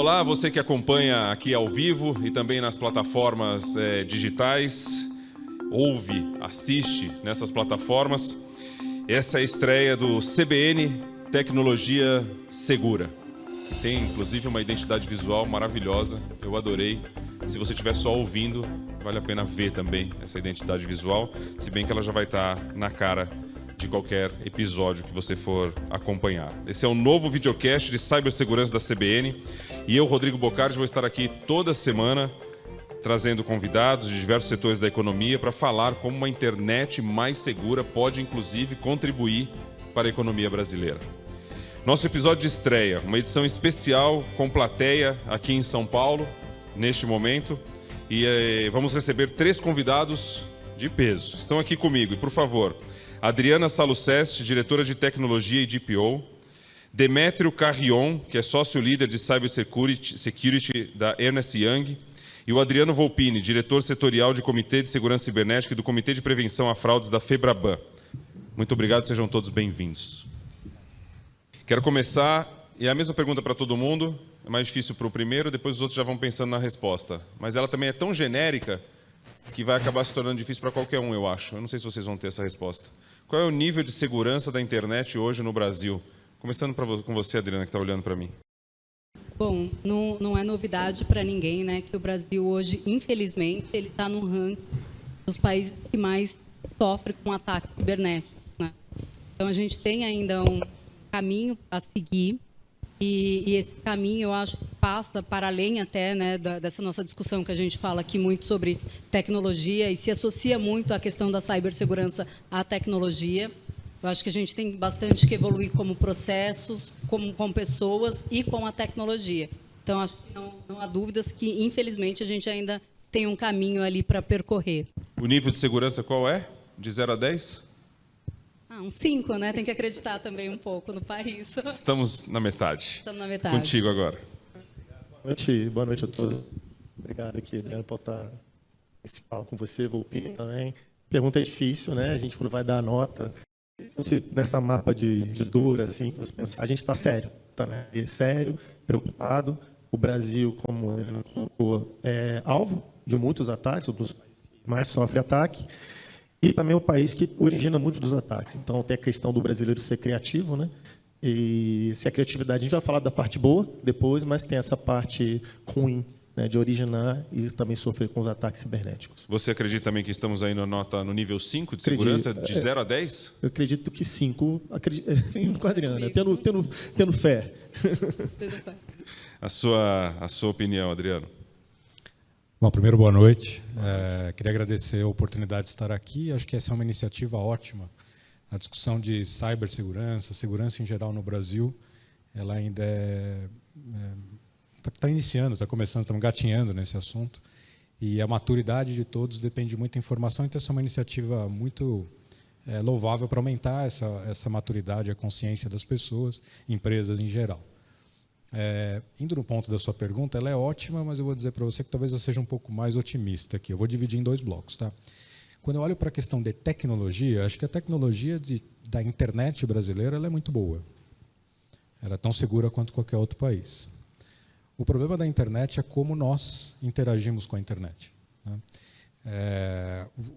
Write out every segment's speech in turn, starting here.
Olá, você que acompanha aqui ao vivo e também nas plataformas digitais, ouve, assiste nessas plataformas. Essa é a estreia do CBN Tecnologia Segura. Tem inclusive uma identidade visual maravilhosa, eu adorei. Se você estiver só ouvindo, vale a pena ver também essa identidade visual, se bem que ela já vai estar na cara de qualquer episódio que você for acompanhar. Esse é o novo videocast de cibersegurança da CBN e eu, Rodrigo Bocardi, vou estar aqui toda semana trazendo convidados de diversos setores da economia para falar como uma internet mais segura pode, inclusive, contribuir para a economia brasileira. Nosso episódio de estreia, uma edição especial com plateia aqui em São Paulo, neste momento, e vamos receber 3 convidados de peso. Estão aqui comigo, e por favor, Adriana Saluceste, diretora de tecnologia e DPO, Demétrio Carrion, que é sócio-líder de Cybersecurity da Ernst Young, e o Adriano Volpini, diretor setorial de Comitê de Segurança Cibernética e do Comitê de Prevenção a Fraudes da FEBRABAN. Muito obrigado, sejam todos bem-vindos. Quero começar, e é a mesma pergunta para todo mundo, é mais difícil para o primeiro, depois os outros já vão pensando na resposta. Mas ela também é tão genérica que vai acabar se tornando difícil para qualquer um, eu acho. Eu não sei se vocês vão ter essa resposta. Qual é o nível de segurança da internet hoje no Brasil? Começando com você, Adriana, que está olhando para mim. Bom, não é novidade para ninguém, né, que o Brasil hoje, infelizmente, ele está no ranking dos países que mais sofrem com ataques cibernéticos, né? Então, a gente tem ainda um caminho a seguir e esse caminho, eu acho, que passa para além até, né, dessa nossa discussão que a gente fala aqui muito sobre tecnologia e se associa muito à questão da cibersegurança à tecnologia. Eu acho que a gente tem bastante que evoluir como processos, com pessoas e com a tecnologia. Então, acho que não há dúvidas que, infelizmente, a gente ainda tem um caminho ali para percorrer. O nível de segurança qual é? De 0 a 10? Um 5, né? Tem que acreditar também um pouco no país. Estamos na metade. Estamos na metade. Contigo agora. Boa noite a todos. Obrigado aqui, Adriano, por estar nesse papo com você, Volpini também. Pergunta é difícil, né? A gente, quando vai dar a nota, nessa mapa de dor, assim, você pensa, a gente está sério, tá, né? Sério, preocupado. O Brasil, como ele colocou, é alvo de muitos ataques, um dos países que mais sofre ataque. E também é o país que origina muito dos ataques. Então, tem a questão do brasileiro ser criativo, né? E se a criatividade, a gente vai falar da parte boa depois, mas tem essa parte ruim, né, de originar e também sofrer com os ataques cibernéticos. Você acredita também que estamos aí no nível 5 de segurança, de 0 a 10? Eu acredito que 5. Acredito com a Adriana, tendo fé. A sua opinião, Adriano? Bom, primeiro, boa noite. Queria agradecer a oportunidade de estar aqui. Acho que essa é uma iniciativa ótima. A discussão de cibersegurança, segurança em geral no Brasil, ela ainda está iniciando, está começando, estamos gatinhando nesse assunto. E a maturidade de todos depende muito da informação. Então, essa é uma iniciativa muito louvável para aumentar essa maturidade, a consciência das pessoas, empresas em geral. Indo no ponto da sua pergunta, ela é ótima, mas eu vou dizer para você que talvez eu seja um pouco mais otimista aqui. Eu vou dividir em 2 blocos, tá? Quando eu olho para a questão de tecnologia, acho que a tecnologia da internet brasileira ela é muito boa. Ela é tão segura quanto qualquer outro país. O problema da internet é como nós interagimos com a internet, né?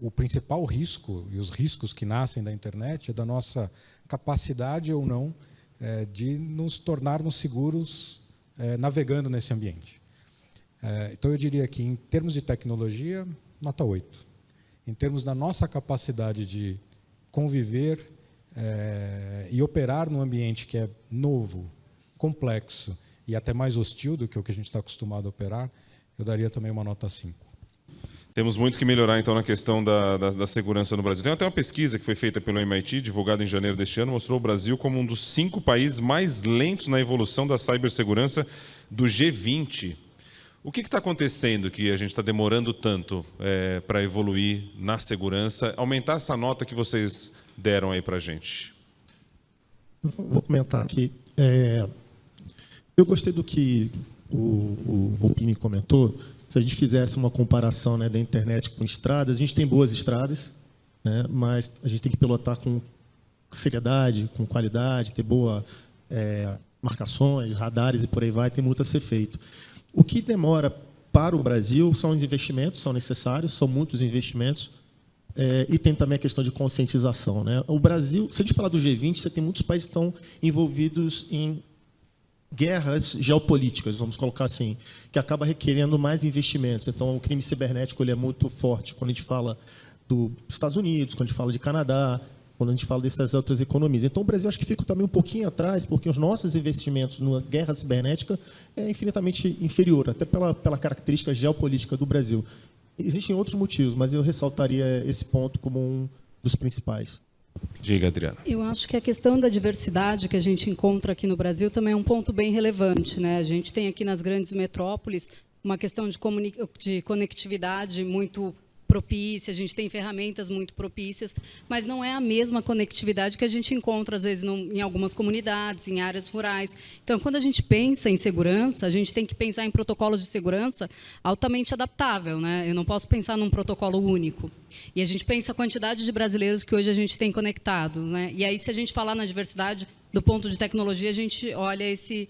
O principal risco, e os riscos que nascem da internet, é da nossa capacidade ou não de nos tornarmos seguros navegando nesse ambiente. Então, eu diria que, em termos de tecnologia, nota 8. Em termos da nossa capacidade de conviver e operar num ambiente que é novo, complexo e até mais hostil do que o que a gente está acostumado a operar, eu daria também uma nota 5. Temos muito que melhorar, então, na questão da segurança no Brasil. Tem até uma pesquisa que foi feita pelo MIT, divulgada em janeiro deste ano, mostrou o Brasil como um dos 5 países mais lentos na evolução da cibersegurança do G20. O que está acontecendo que a gente está demorando tanto para evoluir na segurança? Aumentar essa nota que vocês deram aí para a gente. Vou comentar aqui. Eu gostei do que o Volpini comentou. Se a gente fizesse uma comparação, né, da internet com estradas, a gente tem boas estradas, né, mas a gente tem que pilotar com seriedade, com qualidade, ter boa marcações, radares e por aí vai, tem muito a ser feito. O que demora para o Brasil são os investimentos, são necessários, são muitos investimentos, e tem também a questão de conscientização, né? O Brasil, se a gente falar do G20, você tem muitos países que estão envolvidos em guerras geopolíticas, vamos colocar assim, que acaba requerendo mais investimentos. Então, o crime cibernético ele é muito forte quando a gente fala dos Estados Unidos, quando a gente fala de Canadá, quando a gente fala dessas outras economias. Então, o Brasil acho que fica também um pouquinho atrás, porque os nossos investimentos na guerra cibernética é infinitamente inferior, até pela característica geopolítica do Brasil. Existem outros motivos, mas eu ressaltaria esse ponto como um dos principais. Diga, Adriana. Eu acho que a questão da diversidade que a gente encontra aqui no Brasil também é um ponto bem relevante, né? A gente tem aqui nas grandes metrópoles uma questão de conectividade muito propícia, a gente tem ferramentas muito propícias, mas não é a mesma conectividade que a gente encontra, às vezes, em algumas comunidades, em áreas rurais. Então, quando a gente pensa em segurança, a gente tem que pensar em protocolos de segurança altamente adaptável, né? Eu não posso pensar num protocolo único. E a gente pensa a quantidade de brasileiros que hoje a gente tem conectados, né? E aí, se a gente falar na diversidade, do ponto de tecnologia, a gente olha esse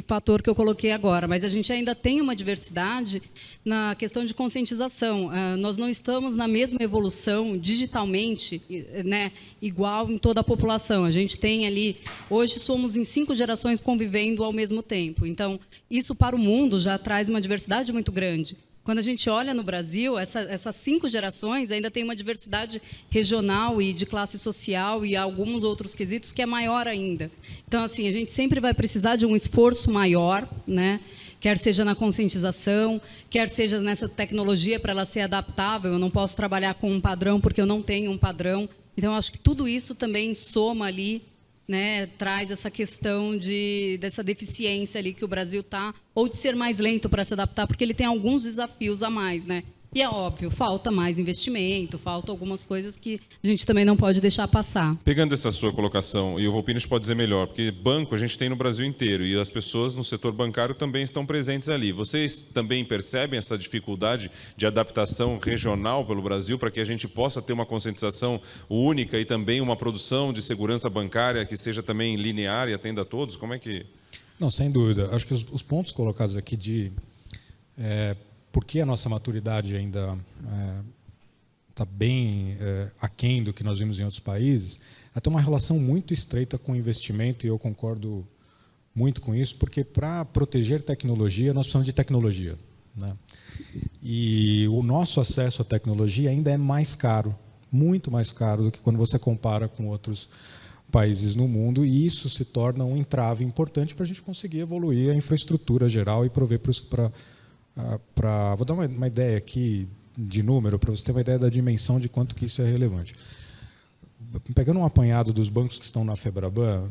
fator que eu coloquei agora, mas a gente ainda tem uma diversidade na questão de conscientização. Nós não estamos na mesma evolução digitalmente, né, igual em toda a população. A gente tem ali, hoje somos em 5 gerações convivendo ao mesmo tempo. Então, isso para o mundo já traz uma diversidade muito grande. Quando a gente olha no Brasil, essas 5 gerações ainda tem uma diversidade regional e de classe social e alguns outros quesitos que é maior ainda. Então, assim, a gente sempre vai precisar de um esforço maior, né? Quer seja na conscientização, quer seja nessa tecnologia para ela ser adaptável. Eu não posso trabalhar com um padrão porque eu não tenho um padrão. Então, eu acho que tudo isso também soma ali, né, traz essa questão dessa deficiência ali que o Brasil está, ou de ser mais lento para se adaptar, porque ele tem alguns desafios a mais, né? E é óbvio, falta mais investimento, falta algumas coisas que a gente também não pode deixar passar. Pegando essa sua colocação, e o Volpini pode dizer melhor, porque banco a gente tem no Brasil inteiro, e as pessoas no setor bancário também estão presentes ali. Vocês também percebem essa dificuldade de adaptação regional pelo Brasil, para que a gente possa ter uma conscientização única e também uma produção de segurança bancária que seja também linear e atenda a todos? Como é que... Não, sem dúvida. Acho que os pontos colocados aqui de... por que a nossa maturidade ainda está bem aquém do que nós vimos em outros países, tem uma relação muito estreita com o investimento, e eu concordo muito com isso, porque para proteger tecnologia, nós precisamos de tecnologia, né? E o nosso acesso à tecnologia ainda é mais caro, muito mais caro do que quando você compara com outros países no mundo, e isso se torna um entrave importante para a gente conseguir evoluir a infraestrutura geral e prover vou dar uma ideia aqui de número, para você ter uma ideia da dimensão de quanto que isso é relevante. Pegando um apanhado dos bancos que estão na Febraban,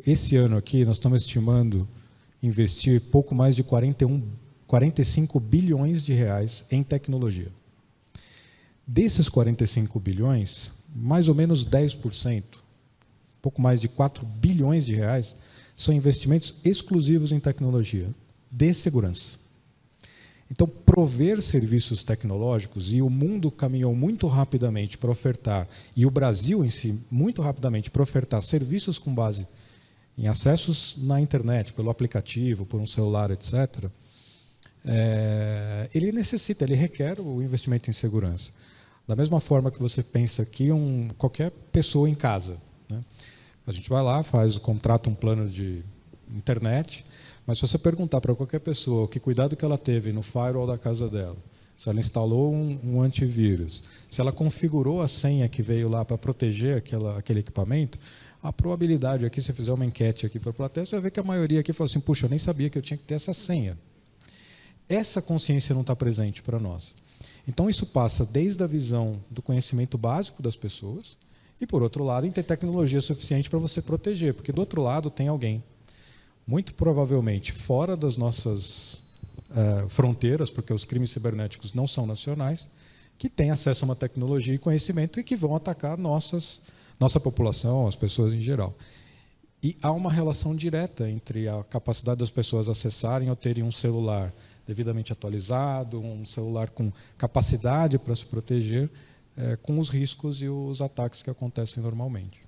esse ano aqui nós estamos estimando investir pouco mais de 45 bilhões de reais em tecnologia. Desses 45 bilhões, mais ou menos 10%, pouco mais de 4 bilhões de reais, são investimentos exclusivos em tecnologia de segurança. Então, prover serviços tecnológicos, e o mundo caminhou muito rapidamente para ofertar, e o Brasil em si, muito rapidamente, para ofertar serviços com base em acessos na internet, pelo aplicativo, por um celular, etc., ele requer o investimento em segurança. Da mesma forma que você pensa que qualquer pessoa em casa, né? A gente vai lá, contrata um plano de internet, mas se você perguntar para qualquer pessoa que cuidado que ela teve no firewall da casa dela, se ela instalou um antivírus, se ela configurou a senha que veio lá para proteger aquele equipamento, a probabilidade aqui, se você fizer uma enquete aqui para a plateia, você vai ver que a maioria aqui fala assim, puxa, eu nem sabia que eu tinha que ter essa senha. Essa consciência não está presente para nós. Então, isso passa desde a visão do conhecimento básico das pessoas e, por outro lado, em ter tecnologia suficiente para você proteger, porque do outro lado tem alguém, muito provavelmente fora das nossas fronteiras, porque os crimes cibernéticos não são nacionais, que tem acesso a uma tecnologia e conhecimento e que vão atacar nossa população, as pessoas em geral. E há uma relação direta entre a capacidade das pessoas acessarem ou terem um celular devidamente atualizado, um celular com capacidade para se proteger, com os riscos e os ataques que acontecem normalmente.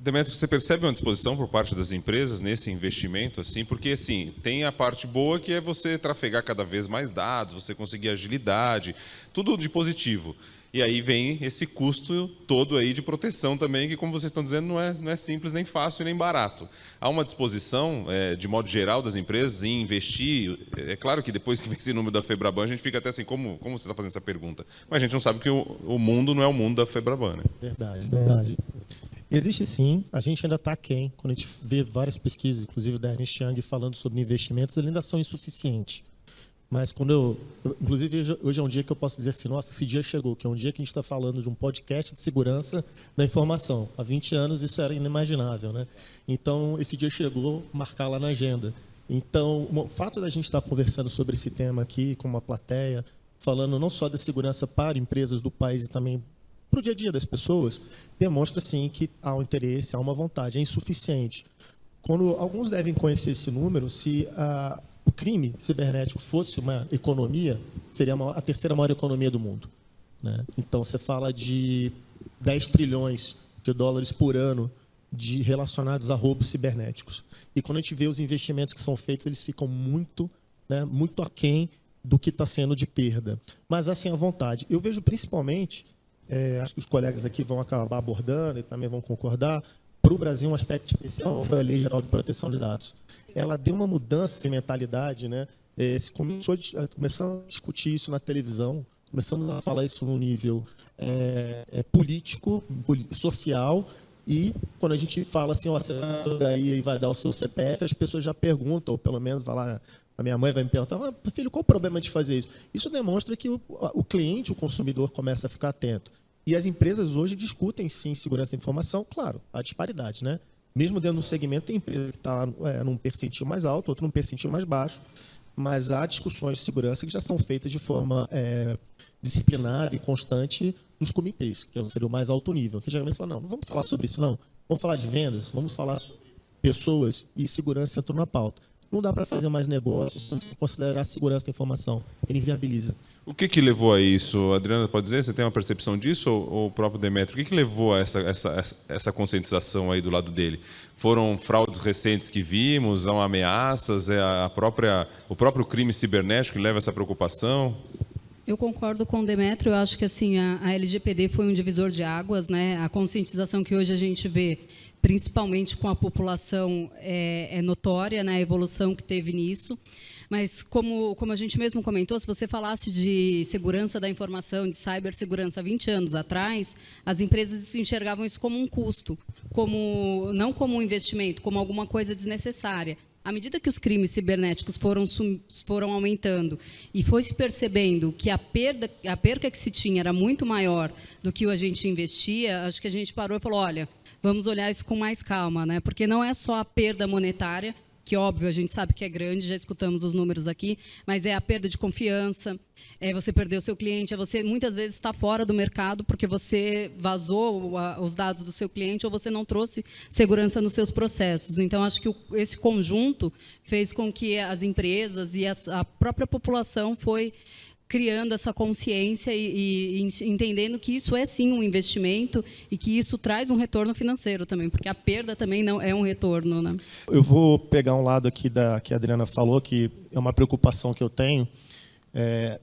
Demetrio, você percebe uma disposição por parte das empresas nesse investimento, assim? Porque, assim, tem a parte boa que é você trafegar cada vez mais dados, você conseguir agilidade, tudo de positivo. E aí vem esse custo todo aí de proteção também, que, como vocês estão dizendo, não é simples, nem fácil, nem barato. Há uma disposição, de modo geral, das empresas em investir. É claro que depois que vem esse número da Febraban, a gente fica até assim, como você está fazendo essa pergunta? Mas a gente não sabe que o mundo não é o mundo da Febraban, né? Verdade, verdade. Existe sim, a gente ainda está aquém. Quando a gente vê várias pesquisas, inclusive da Ernst Young, falando sobre investimentos, eles ainda são insuficientes. Mas inclusive, hoje é um dia que eu posso dizer assim, nossa, esse dia chegou, que é um dia que a gente está falando de um podcast de segurança da informação. Há 20 anos isso era inimaginável, né? Então, esse dia chegou, marcar lá na agenda. Então, o fato da gente estar conversando sobre esse tema aqui, com uma plateia, falando não só da segurança para empresas do país e também para o dia a dia das pessoas, demonstra, sim, que há um interesse, há uma vontade, é insuficiente. Quando alguns devem conhecer esse número, se o crime cibernético fosse uma economia, seria a terceira maior economia do mundo, né? Então, você fala de 10 trilhões de dólares por ano relacionados a roubos cibernéticos. E quando a gente vê os investimentos que são feitos, eles ficam muito, né, muito aquém do que está sendo de perda. Mas, assim, à vontade. Eu vejo principalmente, acho que os colegas aqui vão acabar abordando e também vão concordar, para o Brasil, um aspecto especial foi a Lei Geral de Proteção de Dados. Ela deu uma mudança de mentalidade, né? Começamos a discutir isso na televisão, começamos a falar isso no nível político, social, e quando a gente fala assim, você daí vai dar o seu CPF, as pessoas já perguntam, ou pelo menos vai lá, a minha mãe vai me perguntar, filho, qual o problema de fazer isso? Isso demonstra que o cliente, o consumidor, começa a ficar atento. E as empresas hoje discutem, sim, segurança da informação. Claro, há disparidade, né? Mesmo dentro do segmento, tem empresa que está num percentil mais alto, outro num percentil mais baixo, mas há discussões de segurança que já são feitas de forma disciplinada e constante nos comitês, que seria o mais alto nível. Que geralmente fala, não vamos falar sobre isso, não. Vamos falar de vendas, vamos falar sobre pessoas e segurança entrou na pauta. Não dá para fazer mais negócios sem considerar a segurança da informação. Ele inviabiliza. O que levou a isso? Adriana, pode dizer? Você tem uma percepção disso ou o próprio Demetrio? O que levou a essa conscientização aí do lado dele? Foram fraudes recentes que vimos? São ameaças? O próprio crime cibernético que leva a essa preocupação? Eu concordo com o Demetrio. Eu acho que assim, a LGPD foi um divisor de águas, né? A conscientização que hoje a gente vê, principalmente com a população, é notória, né? A evolução que teve nisso. Mas, como a gente mesmo comentou, se você falasse de segurança da informação, de cibersegurança há 20 anos atrás, as empresas enxergavam isso como um custo, não como um investimento, como alguma coisa desnecessária. À medida que os crimes cibernéticos foram aumentando e foi se percebendo que a perca que se tinha era muito maior do que a gente investia, acho que a gente parou e falou, olha, vamos olhar isso com mais calma, né? Porque não é só a perda monetária, que, óbvio, a gente sabe que é grande, já escutamos os números aqui, mas é a perda de confiança, você perder o seu cliente, você muitas vezes está fora do mercado porque você vazou os dados do seu cliente ou você não trouxe segurança nos seus processos. Então, acho que esse conjunto fez com que as empresas e a própria população foi criando essa consciência e entendendo que isso é, sim, um investimento e que isso traz um retorno financeiro também, porque a perda também não é um retorno, né? Eu vou pegar um lado aqui que a Adriana falou, que é uma preocupação que eu tenho,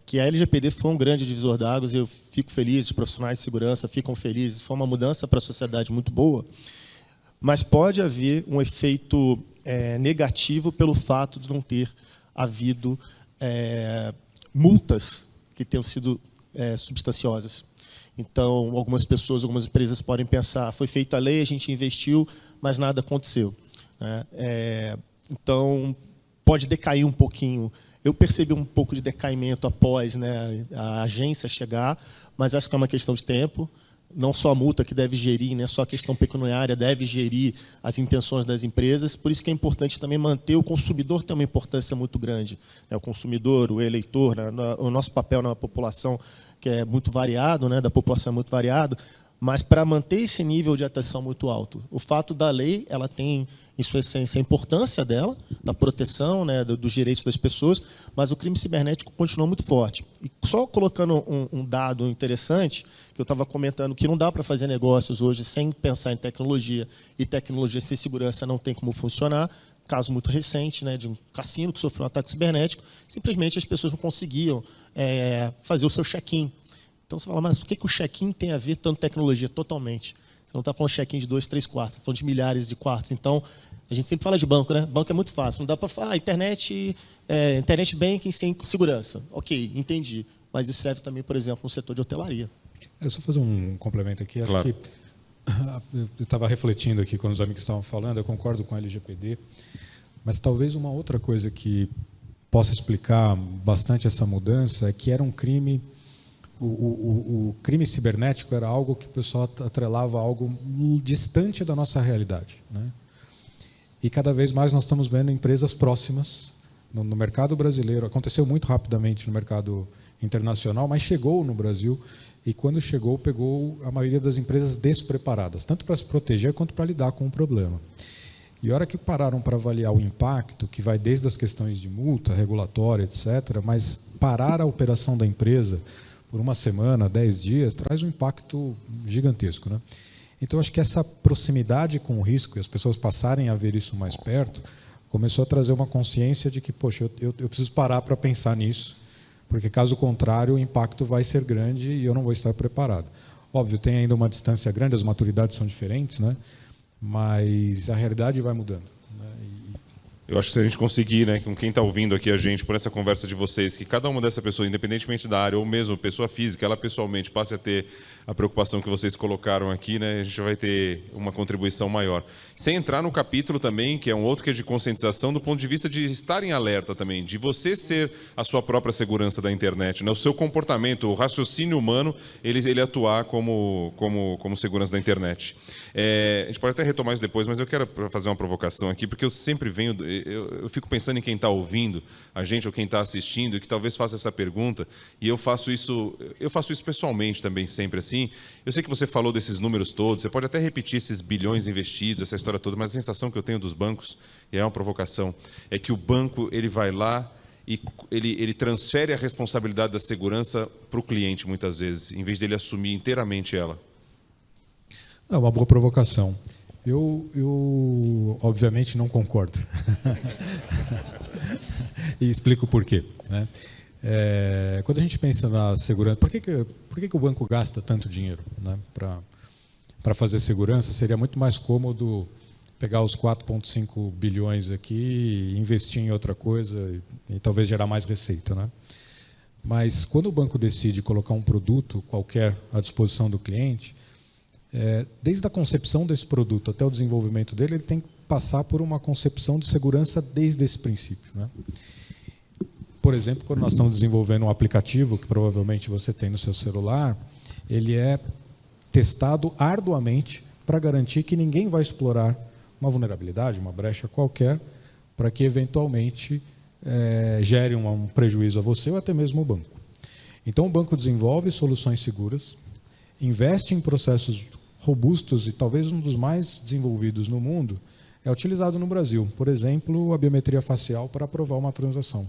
que a LGPD foi um grande divisor d'águas, eu fico feliz, os profissionais de segurança ficam felizes, foi uma mudança para a sociedade muito boa, mas pode haver um efeito negativo pelo fato de não ter havido multas que tenham sido substanciosas. Então, algumas pessoas, algumas empresas podem pensar, foi feita a lei, a gente investiu, mas nada aconteceu, né? Então, pode decair um pouquinho. Eu percebi um pouco de decaimento após, né, a agência chegar, mas acho que é uma questão de tempo. Não só a multa que deve gerir, né, só a questão pecuniária deve gerir as intenções das empresas. Por isso que é importante também manter o consumidor, tem uma importância muito grande. O consumidor, o eleitor, né, o nosso papel na população que é muito variado, né, da população é muito variado, mas para manter esse nível de atenção muito alto. O fato da lei, ela tem, em sua essência, a importância dela, da proteção, né, dos direitos das pessoas, mas o crime cibernético continua muito forte. E só colocando um dado interessante, que eu estava comentando, que não dá para fazer negócios hoje sem pensar em tecnologia, e tecnologia sem segurança não tem como funcionar. Caso muito recente, né, de um cassino que sofreu um ataque cibernético, simplesmente as pessoas não conseguiam fazer o seu check-in. Então você fala, mas por que o check-in tem a ver tanto tecnologia? Totalmente. Você não está falando de check-in de 2, 3 quartos, você está falando de milhares de quartos. Então, a gente sempre fala de banco, né? Banco é muito fácil. Não dá para falar, internet banking sem segurança. Ok, entendi. Mas isso serve também, por exemplo, no setor de hotelaria. Eu só fazer um complemento aqui. Acho Claro. que eu estava refletindo aqui quando os amigos estavam falando, eu concordo com a LGPD, mas talvez uma outra coisa que possa explicar bastante essa mudança é que era um crime. O crime cibernético era algo que o pessoal atrelava a algo distante da nossa realidade, né? E cada vez mais nós estamos vendo empresas próximas no mercado brasileiro. Aconteceu muito rapidamente no mercado internacional, mas chegou no Brasil e, quando chegou, pegou a maioria das empresas despreparadas, tanto para se proteger quanto para lidar com o problema. E a hora que pararam para avaliar o impacto, que vai desde as questões de multa, regulatória, etc., mas parar a operação da empresa por uma semana, 10 dias, traz um impacto gigantesco, né? Então, acho que essa proximidade com o risco, e as pessoas passarem a ver isso mais perto, começou a trazer uma consciência de que, poxa, eu preciso parar para pensar nisso, porque, caso contrário, o impacto vai ser grande e eu não vou estar preparado. Óbvio, tem ainda uma distância grande, as maturidades são diferentes, né? Mas a realidade vai mudando, né? Eu acho que se a gente conseguir, né, com quem está ouvindo aqui a gente, por essa conversa de vocês, que cada uma dessa pessoa, independentemente da área, ou mesmo pessoa física, ela pessoalmente passe a ter a preocupação que vocês colocaram aqui, né, a gente vai ter uma contribuição maior. Sem entrar no capítulo também, que é um outro que é de conscientização, do ponto de vista de estar em alerta também, de você ser a sua própria segurança da internet, né, o seu comportamento, o raciocínio humano, ele atuar como segurança da internet. A gente pode até retomar isso depois, mas eu quero fazer uma provocação aqui, porque eu sempre venho... Eu fico pensando em quem está ouvindo a gente ou quem está assistindo e que talvez faça essa pergunta, e eu faço isso pessoalmente também, sempre assim. Eu sei que você falou desses números todos, você pode até repetir esses bilhões investidos, essa história toda, mas a sensação que eu tenho dos bancos, e é uma provocação, é que o banco ele vai lá e ele transfere a responsabilidade da segurança para o cliente, muitas vezes, em vez dele assumir inteiramente ela. É uma boa provocação. Eu obviamente não concordo. E explico por quê, né? Quando a gente pensa na segurança, por que o banco gasta tanto dinheiro, né, para fazer segurança? Seria muito mais cômodo pegar os 4,5 bilhões aqui e investir em outra coisa e talvez gerar mais receita, né? Mas quando o banco decide colocar um produto qualquer à disposição do cliente, desde a concepção desse produto até o desenvolvimento dele, ele tem que passar por uma concepção de segurança desde esse princípio, né? Por exemplo, quando nós estamos desenvolvendo um aplicativo, que provavelmente você tem no seu celular, ele é testado arduamente para garantir que ninguém vai explorar uma vulnerabilidade, uma brecha qualquer, para que eventualmente gere um prejuízo a você ou até mesmo ao banco. Então, o banco desenvolve soluções seguras, investe em processos robustos e talvez um dos mais desenvolvidos no mundo é utilizado no Brasil. Por exemplo, a biometria facial para aprovar uma transação.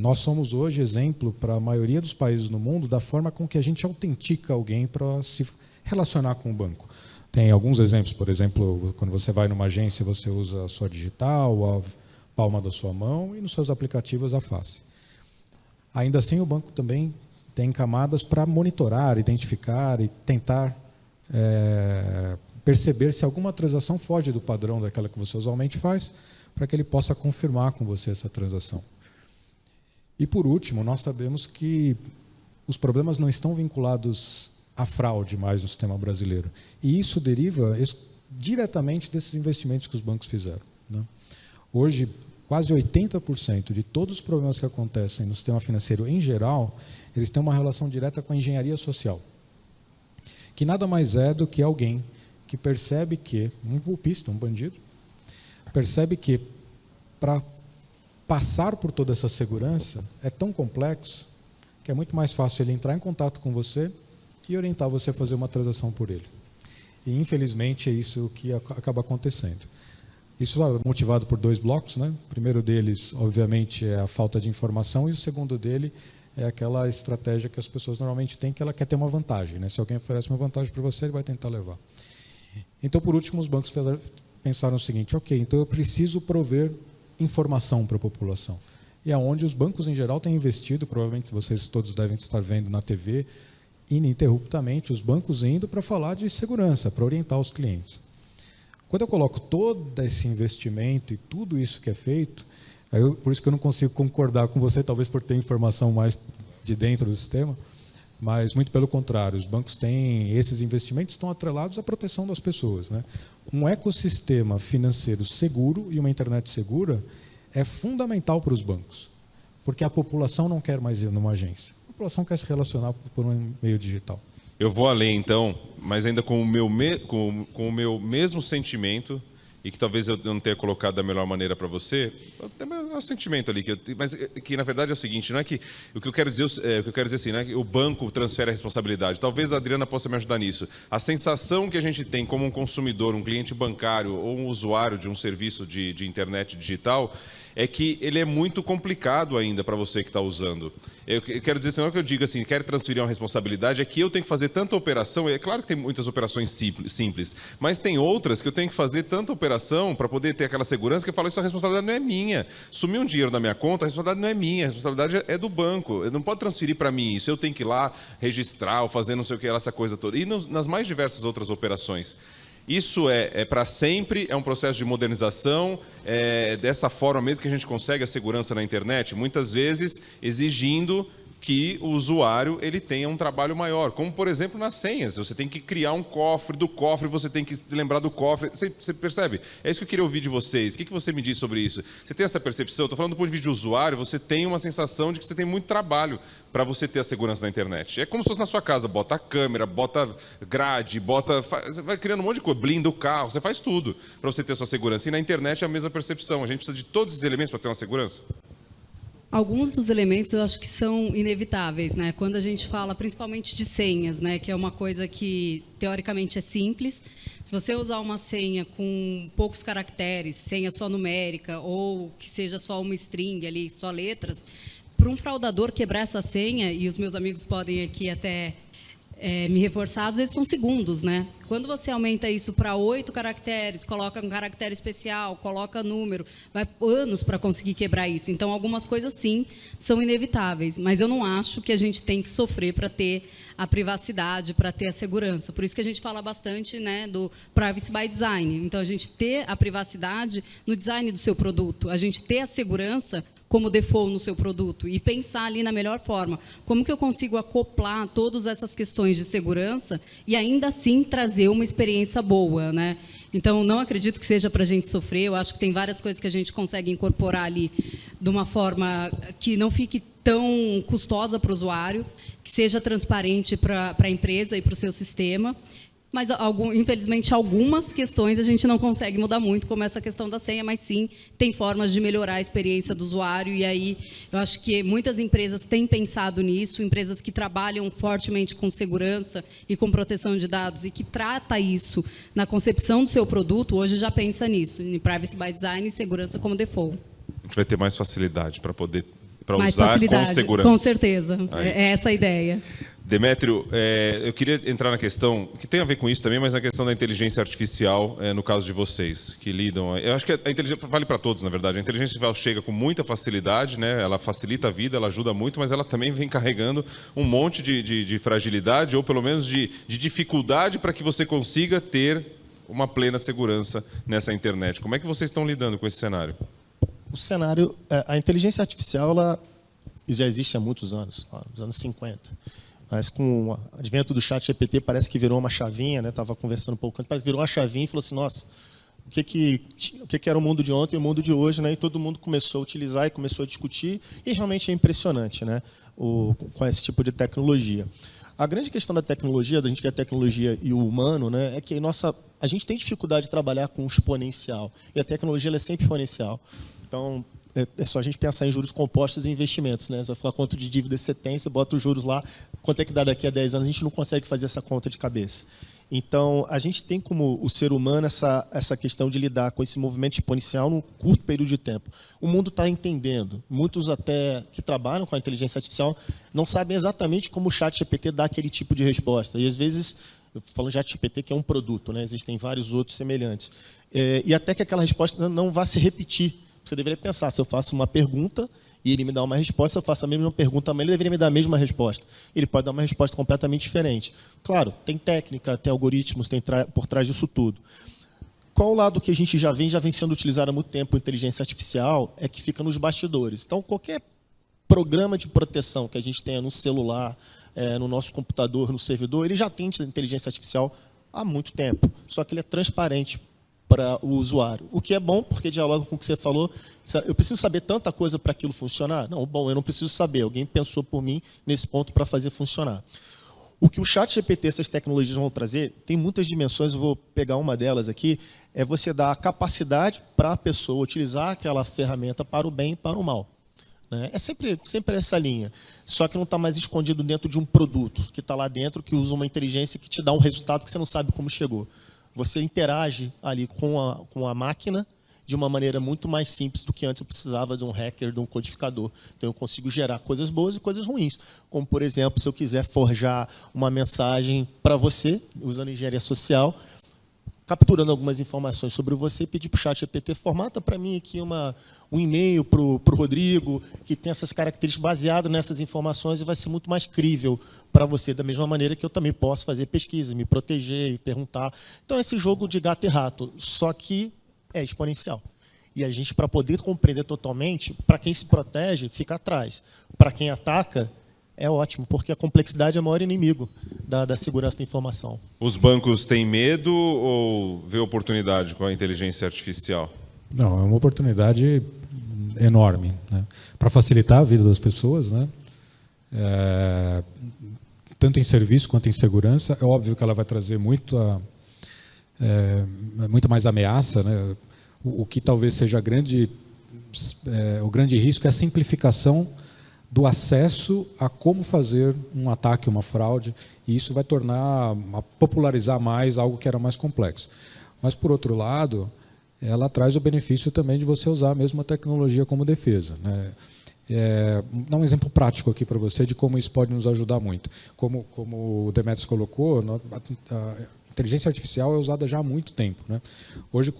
Nós somos hoje exemplo para a maioria dos países no mundo da forma com que a gente autentica alguém para se relacionar com o banco. Tem alguns exemplos, por exemplo, quando você vai numa agência, você usa a sua digital, a palma da sua mão e nos seus aplicativos a face. Ainda assim, o banco também tem camadas para monitorar, identificar e tentar perceber se alguma transação foge do padrão daquela que você usualmente faz, para que ele possa confirmar com você essa transação. E, por último, nós sabemos que os problemas não estão vinculados à fraude mais no sistema brasileiro. E isso deriva diretamente desses investimentos que os bancos fizeram, né? Hoje, quase 80% de todos os problemas que acontecem no sistema financeiro em geral, eles têm uma relação direta com a engenharia social, que nada mais é do que alguém que percebe que, um golpista, um bandido, percebe que para passar por toda essa segurança é tão complexo que é muito mais fácil ele entrar em contato com você e orientar você a fazer uma transação por ele. E, infelizmente, é isso que acaba acontecendo. Isso é motivado por 2 blocos, né? O primeiro deles, obviamente, é a falta de informação, e o segundo dele é aquela estratégia que as pessoas normalmente têm, que ela quer ter uma vantagem, né? Se alguém oferece uma vantagem para você, ele vai tentar levar. Então, por último, os bancos pensaram o seguinte: ok, então eu preciso prover informação para a população. E é onde os bancos, em geral, têm investido, provavelmente vocês todos devem estar vendo na TV, ininterruptamente, os bancos indo para falar de segurança, para orientar os clientes. Quando eu coloco todo esse investimento e tudo isso que é feito, por isso que eu não consigo concordar com você, talvez por ter informação mais de dentro do sistema, mas muito pelo contrário, os bancos têm esses investimentos, estão atrelados à proteção das pessoas, né? Um ecossistema financeiro seguro e uma internet segura é fundamental para os bancos, porque a população não quer mais ir numa agência, a população quer se relacionar por um meio digital. Eu vou além, então, mas ainda com o meu mesmo sentimento, e que talvez eu não tenha colocado da melhor maneira para você, é um sentimento ali, mas que na verdade é o seguinte: não é que o que eu quero dizer, assim, não é que o banco transfere a responsabilidade. Talvez a Adriana possa me ajudar nisso. A sensação que a gente tem como um consumidor, um cliente bancário ou um usuário de um serviço de internet digital, é que ele é muito complicado ainda para você que está usando. Eu quero dizer, não é que eu diga assim, quero transferir uma responsabilidade, é que eu tenho que fazer tanta operação. É claro que tem muitas operações simples, mas tem outras que eu tenho que fazer tanta operação para poder ter aquela segurança que eu falo: isso a responsabilidade não é minha. Sumiu um dinheiro da minha conta, a responsabilidade não é minha, a responsabilidade é do banco. Eu não pode transferir para mim isso, eu tenho que ir lá registrar ou fazer não sei o que, essa coisa toda. E nas mais diversas outras operações. Isso é para sempre, é um processo de modernização, é dessa forma mesmo que a gente consegue a segurança na internet, muitas vezes exigindo que o usuário ele tenha um trabalho maior, como, por exemplo, nas senhas. Você tem que criar um cofre, do cofre você tem que lembrar do cofre. Você percebe? É isso que eu queria ouvir de vocês. O que você me diz sobre isso? Você tem essa percepção? Estou falando do ponto de vista de usuário, você tem uma sensação de que você tem muito trabalho para você ter a segurança na internet. É como se fosse na sua casa: bota a câmera, bota grade, você vai criando um monte de coisa, blinda o carro, você faz tudo para você ter a sua segurança. E na internet é a mesma percepção. A gente precisa de todos esses elementos para ter uma segurança? Alguns dos elementos eu acho que são inevitáveis, né? Quando a gente fala principalmente de senhas, né? Que é uma coisa que teoricamente é simples. Se você usar uma senha com poucos caracteres, senha só numérica, ou que seja só uma string ali, só letras, para um fraudador quebrar essa senha, e os meus amigos podem aqui até me reforçar, às vezes são segundos, né? Quando você aumenta isso para 8 caracteres, coloca um caractere especial, coloca número, vai anos para conseguir quebrar isso. Então, algumas coisas, sim, são inevitáveis, mas eu não acho que a gente tem que sofrer para ter a privacidade, para ter a segurança. Por isso que a gente fala bastante, né, do privacy by design. Então, a gente ter a privacidade no design do seu produto, a gente ter a segurança como default no seu produto e pensar ali na melhor forma. Como que eu consigo acoplar todas essas questões de segurança e ainda assim trazer uma experiência boa, né? Então, não acredito que seja para a gente sofrer. Eu acho que tem várias coisas que a gente consegue incorporar ali de uma forma que não fique tão custosa para o usuário, que seja transparente para a empresa e para o seu sistema. Mas, infelizmente, algumas questões a gente não consegue mudar muito, como essa questão da senha, mas sim, tem formas de melhorar a experiência do usuário. E aí, eu acho que muitas empresas têm pensado nisso, empresas que trabalham fortemente com segurança e com proteção de dados e que trata isso na concepção do seu produto, hoje já pensa nisso, em privacy by design e segurança como default. A gente vai ter mais facilidade para poder mais usar facilidade, com segurança. Com certeza, Aí. é essa a ideia. Demétrio, eu queria entrar na questão, que tem a ver com isso também, mas na questão da inteligência artificial, no caso de vocês, que lidam... Eu acho que a inteligência vale para todos, na verdade. A inteligência artificial chega com muita facilidade, né? Ela facilita a vida, ela ajuda muito, mas ela também vem carregando um monte de fragilidade, ou pelo menos de dificuldade para que você consiga ter uma plena segurança nessa internet. Como é que vocês estão lidando com esse cenário? O cenário... A inteligência artificial ela já existe há muitos anos, nos anos 50. Mas com o advento do chat GPT parece que virou uma chavinha, né? Estava conversando um pouco antes, mas virou uma chavinha e falou assim: nossa, o que era o mundo de ontem e o mundo de hoje, né? E todo mundo começou a utilizar e começou a discutir, e realmente é impressionante, né? Com esse tipo de tecnologia. A grande questão da tecnologia, da gente ver a tecnologia e o humano, né? É que a gente tem dificuldade de trabalhar com exponencial, e a tecnologia ela é sempre exponencial. Então, é só a gente pensar em juros compostos e investimentos, né? Você vai falar quanto de dívida você tem, você bota os juros lá, quanto é que dá daqui a 10 anos, a gente não consegue fazer essa conta de cabeça. Então, a gente tem como o ser humano essa questão de lidar com esse movimento exponencial num curto período de tempo. O mundo está entendendo. Muitos até que trabalham com a inteligência artificial não sabem exatamente como o ChatGPT dá aquele tipo de resposta. E, às vezes, eu falo ChatGPT, que é um produto, né? Existem vários outros semelhantes. E até que aquela resposta não vá se repetir. Você deveria pensar, se eu faço uma pergunta e ele me dá uma resposta, se eu faço a mesma pergunta, mas ele deveria me dar a mesma resposta. Ele pode dar uma resposta completamente diferente. Claro, tem técnica, tem algoritmos, tem por trás disso tudo. Qual o lado que a gente já vem sendo utilizado há muito tempo, inteligência artificial, é que fica nos bastidores. Então, qualquer programa de proteção que a gente tenha no celular, no nosso computador, no servidor, ele já tem inteligência artificial há muito tempo. Só que ele é transparente para o usuário. O que é bom, porque dialoga com o que você falou. Eu preciso saber tanta coisa para aquilo funcionar? Não, bom, eu não preciso saber. Alguém pensou por mim nesse ponto para fazer funcionar. O que o ChatGPT, essas tecnologias vão trazer, tem muitas dimensões, eu vou pegar uma delas aqui, é você dar a capacidade para a pessoa utilizar aquela ferramenta para o bem e para o mal. É sempre essa linha. Só que não está mais escondido dentro de um produto, que está lá dentro, que usa uma inteligência que te dá um resultado que você não sabe como chegou. Você interage ali com a máquina de uma maneira muito mais simples do que antes eu precisava de um hacker, de um codificador. Então, eu consigo gerar coisas boas e coisas ruins. Como, por exemplo, se eu quiser forjar uma mensagem para você, usando engenharia social, capturando algumas informações sobre você, pedir para o ChatGPT, formata para mim aqui um e-mail para o Rodrigo, que tem essas características baseado nessas informações e vai ser muito mais crível para você, da mesma maneira que eu também posso fazer pesquisa, me proteger e perguntar. Então, esse jogo de gato e rato, só que é exponencial. E a gente, para poder compreender totalmente, para quem se protege, fica atrás. Para quem ataca, é ótimo, porque a complexidade é o maior inimigo da segurança da informação. Os bancos têm medo ou vê oportunidade com a inteligência artificial? Não, é uma oportunidade enorme, né? Para facilitar a vida das pessoas, né? Tanto em serviço quanto em segurança. É óbvio que ela vai trazer muito mais ameaça, né? O que talvez seja o grande risco é a simplificação do acesso a como fazer um ataque, uma fraude, e isso vai popularizar mais algo que era mais complexo. Mas, por outro lado, ela traz o benefício também de você usar a mesma tecnologia como defesa, né? Vou dar um exemplo prático aqui para você de como isso pode nos ajudar muito. Como o Demetrios colocou, a inteligência artificial é usada já há muito tempo, né? Hoje,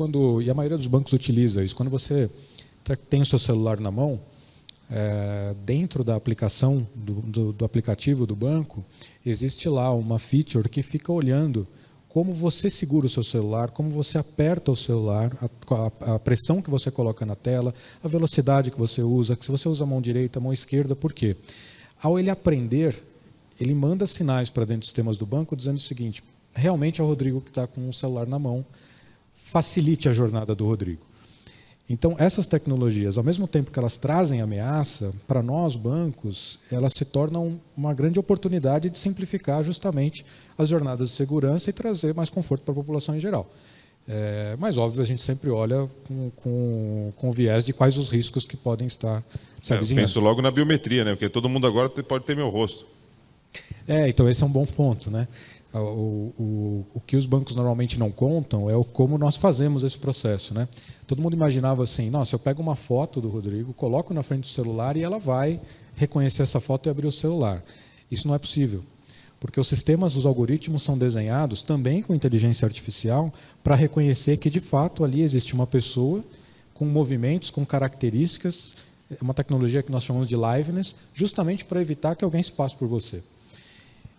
e a maioria dos bancos utiliza isso, quando você tem o seu celular na mão, dentro da aplicação do aplicativo do banco, existe lá uma feature que fica olhando como você segura o seu celular, como você aperta o celular, a pressão que você coloca na tela, a velocidade que você usa, que se você usa a mão direita, a mão esquerda, por quê? Ao ele aprender, ele manda sinais para dentro dos sistemas do banco dizendo o seguinte: realmente é o Rodrigo que está com o celular na mão, facilite a jornada do Rodrigo. Então, essas tecnologias, ao mesmo tempo que elas trazem ameaça, para nós, bancos, elas se tornam uma grande oportunidade de simplificar justamente as jornadas de segurança e trazer mais conforto para a população em geral. Mas, óbvio, a gente sempre olha com viés de quais os riscos que podem estar se avizinhando. Eu penso logo na biometria, né? Porque todo mundo agora pode ter meu rosto. Então esse é um bom ponto, né? O que os bancos normalmente não contam é como nós fazemos esse processo, né? Todo mundo imaginava assim: nossa, eu pego uma foto do Rodrigo, coloco na frente do celular e ela vai reconhecer essa foto e abrir o celular. Isso não é possível, porque os sistemas, os algoritmos são desenhados também com inteligência artificial para reconhecer que, de fato, ali existe uma pessoa com movimentos, com características, uma tecnologia que nós chamamos de liveness, justamente para evitar que alguém se passe por você.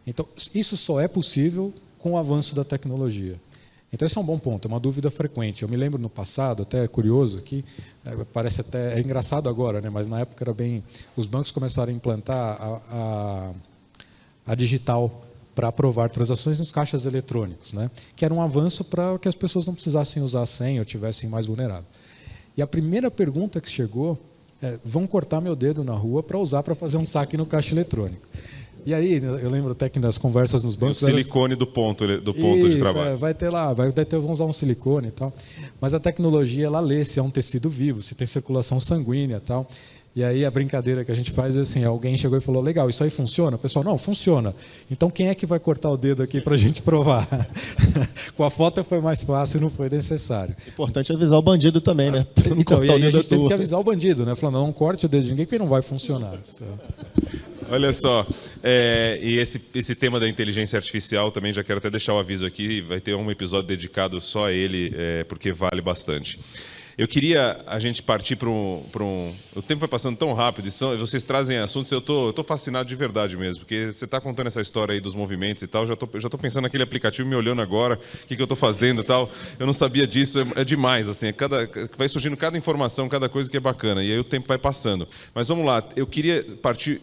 Então, isso só é possível com o avanço da tecnologia. Então, esse é um bom ponto, é uma dúvida frequente. Eu me lembro no passado, até é curioso aqui, parece até engraçado agora, né? Mas na época era bem... Os bancos começaram a implantar a digital para aprovar transações nos caixas eletrônicos, né? Que era um avanço para que as pessoas não precisassem usar a senha ou tivessem mais vulnerável. E a primeira pergunta que chegou é: vão cortar meu dedo na rua para usar para fazer um saque no caixa eletrônico? E aí, eu lembro até que nas conversas nos O bancos... silicone do ponto de Isso, trabalho. vai ter lá, vão usar um silicone e tal. Mas a tecnologia, ela lê se é um tecido vivo, se tem circulação sanguínea e tal. E aí a brincadeira que a gente faz é assim, alguém chegou e falou, legal, isso aí funciona? O pessoal, não, funciona. Então quem é que vai cortar o dedo aqui para a gente provar? Com a foto foi mais fácil, não foi necessário. Importante avisar o bandido também, né? Pra não Então, e cortar o aí a dedo gente teve à que toa. avisar o bandido, né? Falando, não corte o dedo de ninguém porque não vai funcionar. Olha só, e esse tema da inteligência artificial também, já quero até deixar o aviso aqui, vai ter um episódio dedicado só a ele, porque vale bastante. Eu queria a gente partir para um... O tempo vai passando tão rápido, e vocês trazem assuntos, eu tô fascinado de verdade mesmo, porque você está contando essa história aí dos movimentos e tal, já tô pensando naquele aplicativo, me olhando agora, o que eu estou fazendo e tal, eu não sabia disso, é demais, assim, vai surgindo cada informação, cada coisa que é bacana, e aí o tempo vai passando. Mas vamos lá, eu queria partir...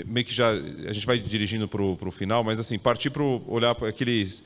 meio que já a gente vai dirigindo para o final, mas assim, partir para olhar para aqueles...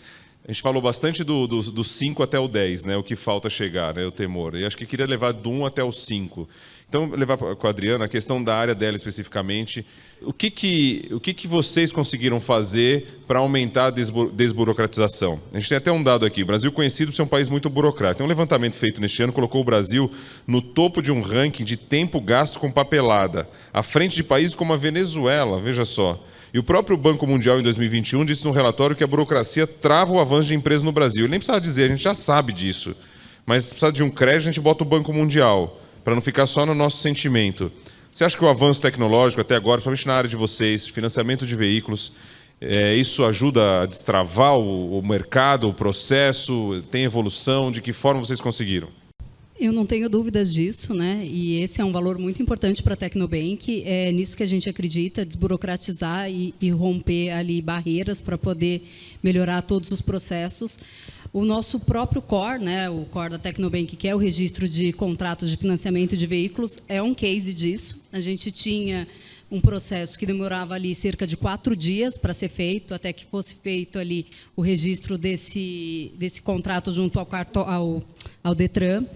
A gente falou bastante do 5 até o 10, né? O que falta chegar, né? O temor. E acho que queria levar do 1 até o 5. Então, levar com a Adriana a questão da área dela especificamente. O que vocês conseguiram fazer para aumentar a desburocratização? A gente tem até um dado aqui. O Brasil é conhecido por ser um país muito burocrático. Um levantamento feito neste ano colocou o Brasil no topo de um ranking de tempo gasto com papelada, à frente de países como a Venezuela, veja só. E o próprio Banco Mundial, em 2021, disse no relatório que a burocracia trava o avanço de empresas no Brasil. Ele nem precisa dizer, a gente já sabe disso. Mas se precisar de um crédito, a gente bota o Banco Mundial, para não ficar só no nosso sentimento. Você acha que o avanço tecnológico até agora, principalmente na área de vocês, financiamento de veículos, isso ajuda a destravar o mercado, o processo? Tem evolução? De que forma vocês conseguiram? Eu não tenho dúvidas disso, né? E esse é um valor muito importante para a Tecnobank. É nisso que a gente acredita, desburocratizar e romper ali barreiras para poder melhorar todos os processos. O nosso próprio core, né, o core da Tecnobank, que é o registro de contratos de financiamento de veículos, é um case disso. A gente tinha um processo que demorava ali cerca de 4 dias para ser feito, até que fosse feito ali o registro desse contrato junto ao Detran.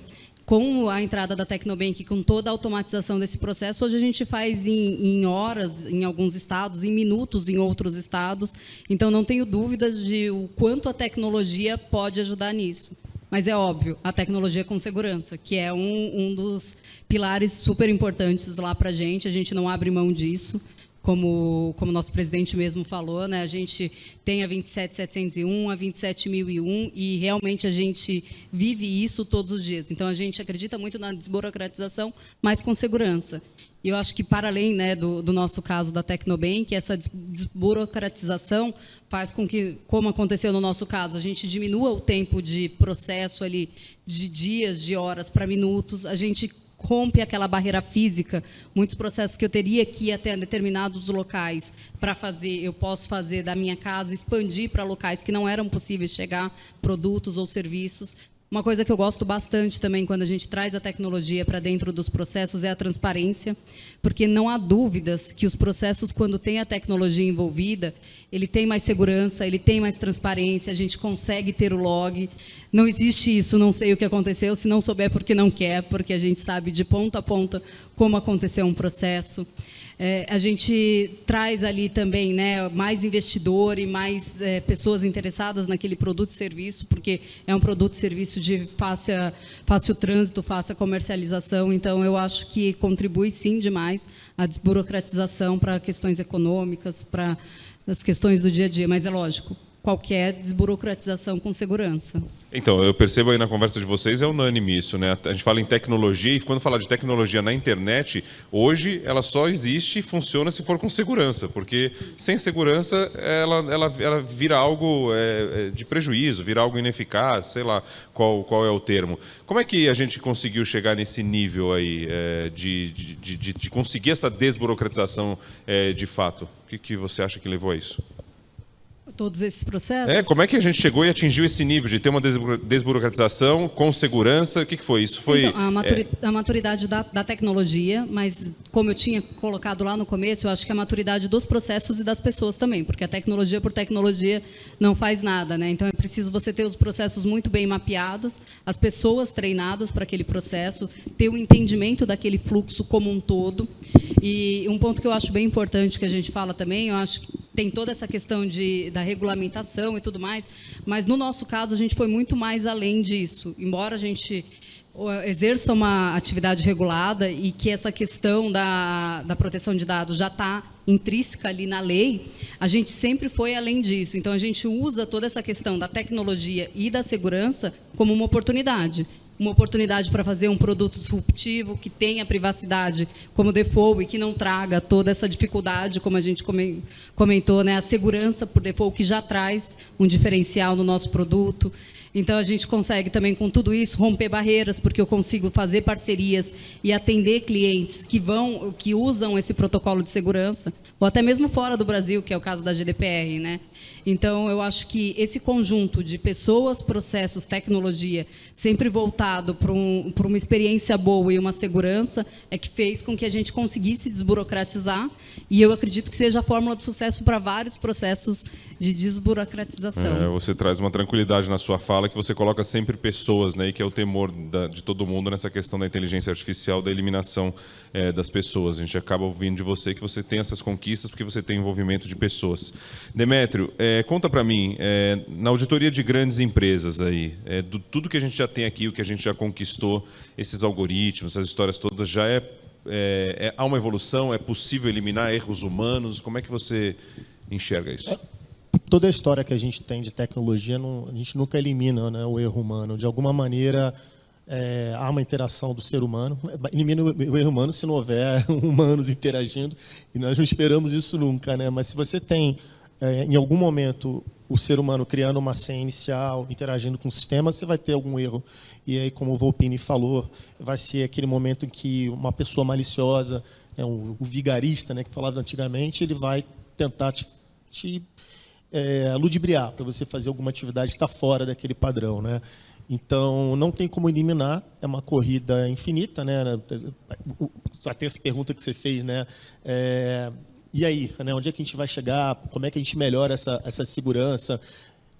Com a entrada da Tecnobank, com toda a automatização desse processo, hoje a gente faz em horas em alguns estados, em minutos em outros estados. Então, não tenho dúvidas de o quanto a tecnologia pode ajudar nisso. Mas é óbvio, a tecnologia com segurança, que é um dos pilares super importantes lá para a gente não abre mão disso. Como nosso presidente mesmo falou, né, a gente tem a 27701, a 27001 e realmente a gente vive isso todos os dias. Então, a gente acredita muito na desburocratização, mas com segurança. E eu acho que, para além, né, do nosso caso da Tecnobank, essa desburocratização faz com que, como aconteceu no nosso caso, a gente diminua o tempo de processo ali de dias, de horas para minutos, a gente rompe aquela barreira física. Muitos processos que eu teria que ir até determinados locais para fazer, eu posso fazer da minha casa, expandir para locais que não eram possíveis chegar, produtos ou serviços. Uma coisa que eu gosto bastante também quando a gente traz a tecnologia para dentro dos processos é a transparência, porque não há dúvidas que os processos, quando tem a tecnologia envolvida, ele tem mais segurança, ele tem mais transparência, a gente consegue ter o log. Não existe isso, não sei o que aconteceu, se não souber porque não quer, porque a gente sabe de ponta a ponta como aconteceu um processo. A gente traz ali também, né, mais investidor e mais pessoas interessadas naquele produto e serviço, porque é um produto e serviço de fácil trânsito, fácil comercialização. Então, eu acho que contribui, sim, demais a desburocratização para questões econômicas, para as questões do dia a dia. Mas, é lógico, qualquer desburocratização com segurança. Então, eu percebo aí na conversa de vocês, é unânime isso, né? A gente fala em tecnologia, e quando fala de tecnologia na internet, hoje ela só existe e funciona se for com segurança, porque sem segurança ela vira algo de prejuízo, vira algo ineficaz, sei lá qual é o termo. Como é que a gente conseguiu chegar nesse nível aí de conseguir essa desburocratização de fato? O que você acha que levou a isso? Todos esses processos? Como é que a gente chegou e atingiu esse nível de ter uma desburocratização com segurança? O que foi isso? Foi Então, a maturidade da tecnologia, mas como eu tinha colocado lá no começo, eu acho que a maturidade dos processos e das pessoas também, porque a tecnologia por tecnologia não faz nada, né? Então é preciso você ter os processos muito bem mapeados, as pessoas treinadas para aquele processo, ter o entendimento daquele fluxo como um todo. E um ponto que eu acho bem importante que a gente fala também, eu acho que tem toda essa questão da regulamentação e tudo mais, mas no nosso caso a gente foi muito mais além disso. Embora a gente exerça uma atividade regulada e que essa questão da proteção de dados já está intrínseca ali na lei, a gente sempre foi além disso. Então, a gente usa toda essa questão da tecnologia e da segurança como uma oportunidade para fazer um produto disruptivo, que tenha privacidade como default e que não traga toda essa dificuldade, como a gente comentou, né? A segurança por default que já traz um diferencial no nosso produto. Então, a gente consegue também, com tudo isso, romper barreiras, porque eu consigo fazer parcerias e atender clientes que usam esse protocolo de segurança, ou até mesmo fora do Brasil, que é o caso da GDPR, né? Então, eu acho que esse conjunto de pessoas, processos, tecnologia, sempre voltado para uma experiência boa e uma segurança, é que fez com que a gente conseguisse desburocratizar, e eu acredito que seja a fórmula de sucesso para vários processos de desburocratização. Você traz uma tranquilidade na sua fala, que você coloca sempre pessoas, né, e que é o temor de todo mundo nessa questão da inteligência artificial, da eliminação das pessoas. A gente acaba ouvindo de você que você tem essas conquistas porque você tem envolvimento de pessoas. Demétrio, conta para mim, na auditoria de grandes empresas aí, tudo que a gente já tem aqui, o que a gente já conquistou, esses algoritmos, essas histórias todas, já há uma evolução? É possível eliminar erros humanos? Como é que você enxerga isso? Toda a história que a gente tem de tecnologia, a gente nunca elimina, né, o erro humano. De alguma maneira, há uma interação do ser humano. Elimina o erro humano se não houver humanos interagindo, e nós não esperamos isso nunca, né? Mas se você tem, em algum momento, o ser humano criando uma senha inicial, interagindo com o sistema, você vai ter algum erro. E aí, como o Volpini falou, vai ser aquele momento em que uma pessoa maliciosa, o vigarista, né, que falava antigamente, ele vai tentar te ludibriar para você fazer alguma atividade que está fora daquele padrão, né? Então, não tem como eliminar, é uma corrida infinita, né? Até essa pergunta que você fez, né? E aí, né? Onde é que a gente vai chegar? Como é que a gente melhora essa segurança?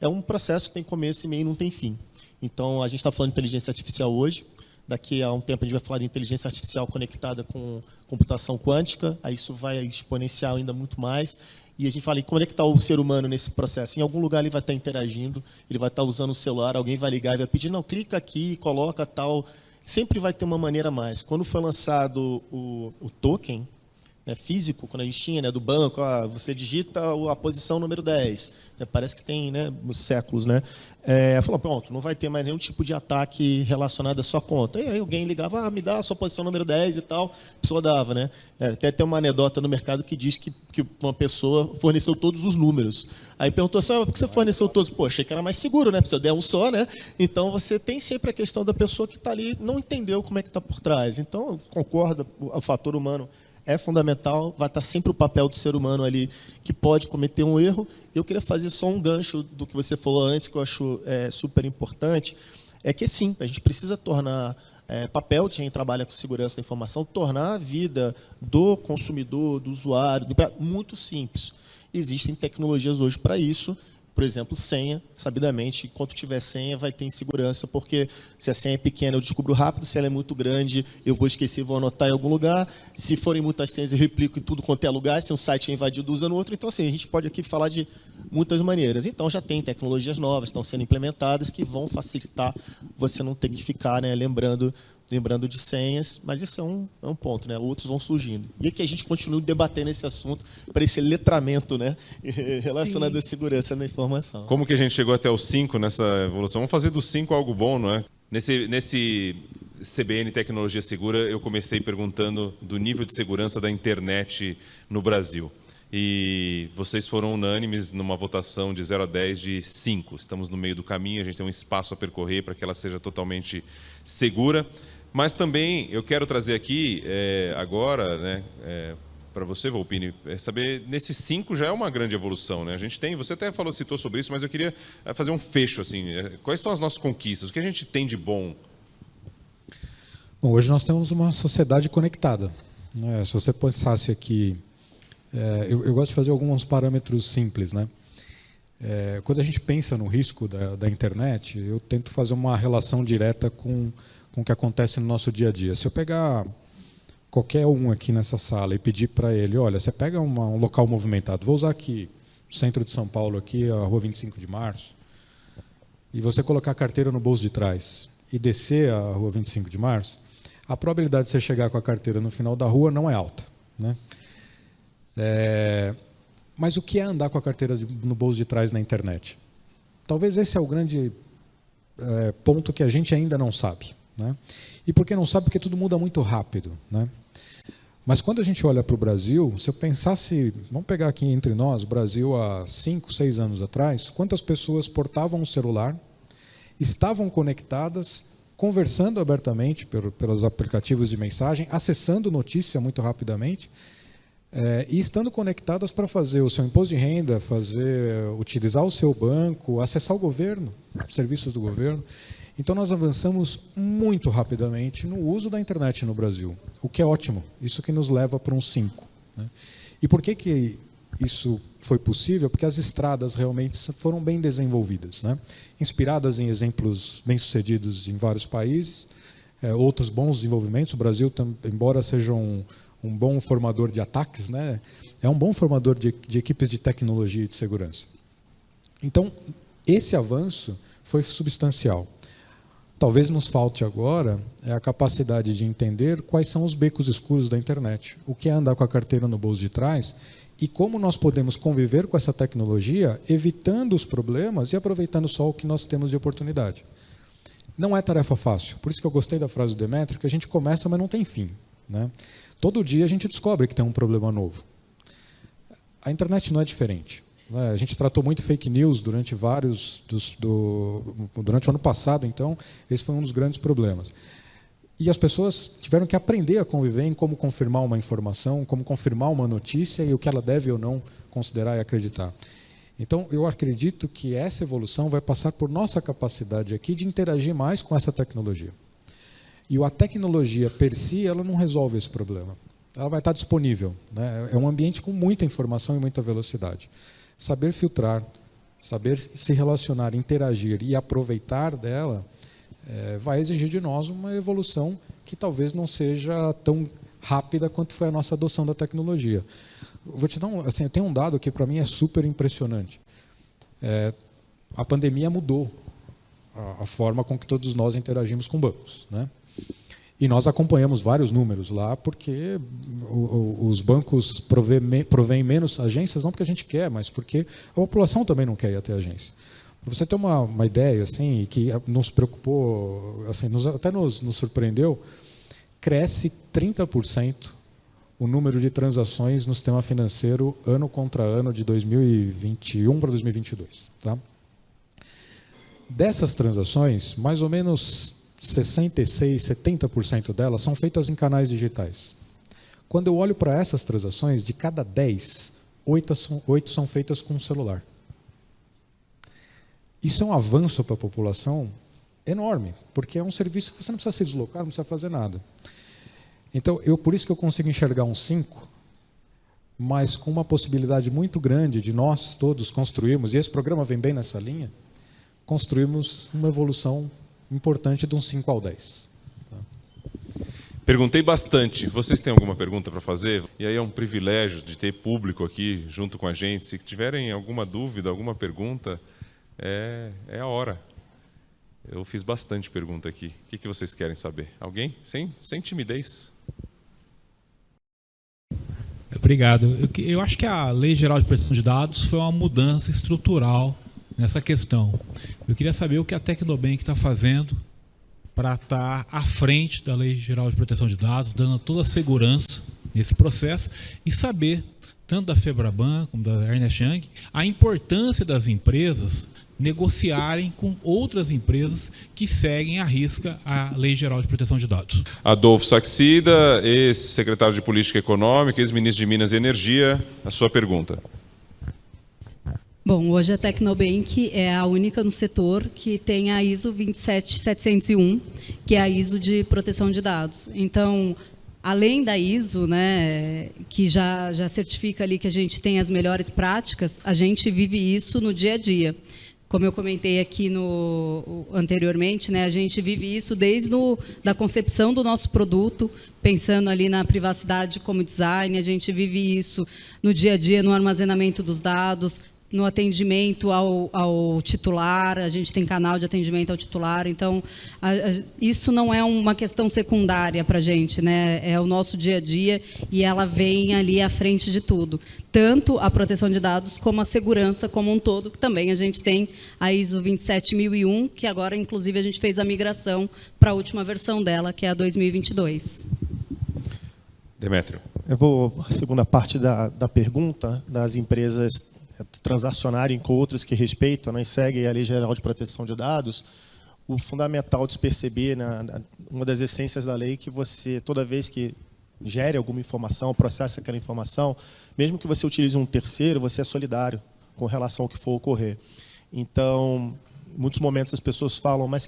É um processo que tem começo, meio e não tem fim. Então, a gente está falando de inteligência artificial hoje. Daqui a um tempo a gente vai falar de inteligência artificial conectada com computação quântica. Aí isso vai exponenciar ainda muito mais. E a gente fala, e como é que está o ser humano nesse processo? Em algum lugar ele vai estar interagindo, ele vai estar usando o celular, alguém vai ligar e vai pedir, não, clica aqui, coloca tal. Sempre vai ter uma maneira a mais. Quando foi lançado o token, né, físico, quando a gente tinha, né, do banco, você digita a posição número 10. Né, parece que tem, né, séculos. Né? Falou, pronto, não vai ter mais nenhum tipo de ataque relacionado à sua conta. E aí alguém ligava, me dá a sua posição número 10 e tal. A pessoa dava. Né? Até tem uma anedota no mercado que diz que uma pessoa forneceu todos os números. Aí perguntou assim, por que você forneceu todos? Pô, achei que era mais seguro, né? Se eu der um só, né? Então, você tem sempre a questão da pessoa que está ali, não entendeu como é que está por trás. Então, eu concordo, o fator humano é fundamental, vai estar sempre o papel do ser humano ali, que pode cometer um erro. Eu queria fazer só um gancho do que você falou antes, que eu acho super importante, é que sim, a gente precisa tornar papel de quem trabalha com segurança da informação, tornar a vida do consumidor, do usuário, muito simples. Existem tecnologias hoje para isso. Por exemplo, senha, sabidamente, enquanto tiver senha, vai ter insegurança, porque se a senha é pequena, eu descubro rápido, se ela é muito grande, eu vou esquecer, vou anotar em algum lugar, se forem muitas senhas, eu replico em tudo quanto é lugar, se um site é invadido, usa no outro. Então, assim, a gente pode aqui falar de muitas maneiras. Então, já tem tecnologias novas, estão sendo implementadas, que vão facilitar você não ter que ficar, né, lembrando de senhas, mas esse é um ponto, né? Outros vão surgindo. E que a gente continue debatendo esse assunto para esse letramento, né? Relacionado à segurança da informação. Como que a gente chegou até o 5 nessa evolução? Vamos fazer do 5 algo bom, não é? Nesse CBN Tecnologia Segura, eu comecei perguntando do nível de segurança da internet no Brasil. E vocês foram unânimes numa votação de 0 a 10 de 5. Estamos no meio do caminho, a gente tem um espaço a percorrer para que ela seja totalmente segura. Mas também eu quero trazer aqui agora, né, para você, Volpini, é saber, nesses 5 já é uma grande evolução, né? A gente tem, você até citou sobre isso, mas eu queria fazer um fecho, assim, quais são as nossas conquistas, o que a gente tem de bom? Bom, hoje nós temos uma sociedade conectada, né? Se você pensasse aqui, eu gosto de fazer alguns parâmetros simples, né? Quando a gente pensa no risco da internet, eu tento fazer uma relação direta com o que acontece no nosso dia a dia. Se eu pegar qualquer um aqui nessa sala e pedir para ele, olha, você pega um local movimentado, vou usar aqui, o centro de São Paulo, aqui, a rua 25 de Março, e você colocar a carteira no bolso de trás e descer a rua 25 de Março, a probabilidade de você chegar com a carteira no final da rua não é alta, né? Mas o que é andar com a carteira no bolso de trás na internet? Talvez esse é o grande ponto que a gente ainda não sabe, né? E por que não sabe? Porque tudo muda muito rápido, né? Mas quando a gente olha para o Brasil, se eu pensasse, vamos pegar aqui entre nós, o Brasil há 5, 6 anos atrás, quantas pessoas portavam um celular, estavam conectadas, conversando abertamente pelos aplicativos de mensagem, acessando notícia muito rapidamente, e estando conectadas para fazer o seu imposto de renda, utilizar o seu banco, acessar o governo, serviços do governo. Então, nós avançamos muito rapidamente no uso da internet no Brasil, o que é ótimo. Isso que nos leva para um 5. Né? E por que isso foi possível? Porque as estradas realmente foram bem desenvolvidas, né? Inspiradas em exemplos bem-sucedidos em vários países, outros bons desenvolvimentos. O Brasil, embora seja um bom formador de ataques, né? É um bom formador de equipes de tecnologia e de segurança. Então, esse avanço foi substancial. Talvez nos falte agora a capacidade de entender quais são os becos escuros da internet, o que é andar com a carteira no bolso de trás e como nós podemos conviver com essa tecnologia, evitando os problemas e aproveitando só o que nós temos de oportunidade. Não é tarefa fácil, por isso que eu gostei da frase do Demétrio, que a gente começa, mas não tem fim, né? Todo dia a gente descobre que tem um problema novo. A internet não é diferente. A gente tratou muito fake news durante durante o ano passado, então, esse foi um dos grandes problemas. E as pessoas tiveram que aprender a conviver em como confirmar uma informação, como confirmar uma notícia e o que ela deve ou não considerar e acreditar. Então, eu acredito que essa evolução vai passar por nossa capacidade aqui de interagir mais com essa tecnologia. E a tecnologia, per si, ela não resolve esse problema. Ela vai estar disponível, né? É um ambiente com muita informação e muita velocidade. Saber filtrar, saber se relacionar, interagir e aproveitar dela vai exigir de nós uma evolução que talvez não seja tão rápida quanto foi a nossa adoção da tecnologia. Vou te dar eu tenho um dado que para mim é super impressionante. A pandemia mudou a forma com que todos nós interagimos com bancos, né? E nós acompanhamos vários números lá, porque os bancos provêm menos agências, não porque a gente quer, mas porque a população também não quer ir até a agência. Para você ter uma ideia, assim, que nos preocupou, assim, até nos surpreendeu, cresce 30% o número de transações no sistema financeiro ano contra ano, de 2021 para 2022. Tá? Dessas transações, mais ou menos 66%, 70% delas são feitas em canais digitais. Quando eu olho para essas transações, de cada 10, 8 são feitas com o celular. Isso é um avanço para a população enorme, porque é um serviço que você não precisa se deslocar, não precisa fazer nada. Então, por isso que eu consigo enxergar um 5, mas com uma possibilidade muito grande de nós todos construirmos, e esse programa vem bem nessa linha, construirmos uma evolução importante de um 5 ao 10. Perguntei bastante. Vocês têm alguma pergunta para fazer? E aí é um privilégio de ter público aqui junto com a gente. Se tiverem alguma dúvida, alguma pergunta, é a hora. Eu fiz bastante pergunta aqui. O que vocês querem saber? Alguém? Sem timidez. Obrigado. Eu acho que a Lei Geral de Proteção de Dados foi uma mudança estrutural nessa questão. Eu queria saber o que a Tecnobank está fazendo para estar à frente da Lei Geral de Proteção de Dados, dando toda a segurança nesse processo, e saber, tanto da Febraban como da Ernst & Young, a importância das empresas negociarem com outras empresas que seguem à risca a Lei Geral de Proteção de Dados. Adolfo Saxida, ex-secretário de Política Econômica, ex-ministro de Minas e Energia, a sua pergunta. Bom, hoje a Tecnobank é a única no setor que tem a ISO 27701, que é a ISO de proteção de dados. Então, além da ISO, né, que já certifica ali que a gente tem as melhores práticas, a gente vive isso no dia a dia. Como eu comentei aqui anteriormente, né, a gente vive isso desde da concepção do nosso produto, pensando ali na privacidade como design, a gente vive isso no dia a dia, no armazenamento dos dados, no atendimento ao titular, a gente tem canal de atendimento ao titular, então isso não é uma questão secundária para a gente, né? É o nosso dia a dia e ela vem ali à frente de tudo. Tanto a proteção de dados como a segurança como um todo, que também a gente tem a ISO 27001, que agora, inclusive, a gente fez a migração para a última versão dela, que é a 2022. Demétrio. Eu vou à segunda parte da pergunta, das empresas transacionarem com outras que respeitam, né, e seguem a Lei Geral de Proteção de Dados. O fundamental de se perceber, uma das essências da lei, que você, toda vez que gere alguma informação, processa aquela informação, mesmo que você utilize um terceiro, você é solidário com relação ao que for ocorrer. Então, em muitos momentos as pessoas falam, mas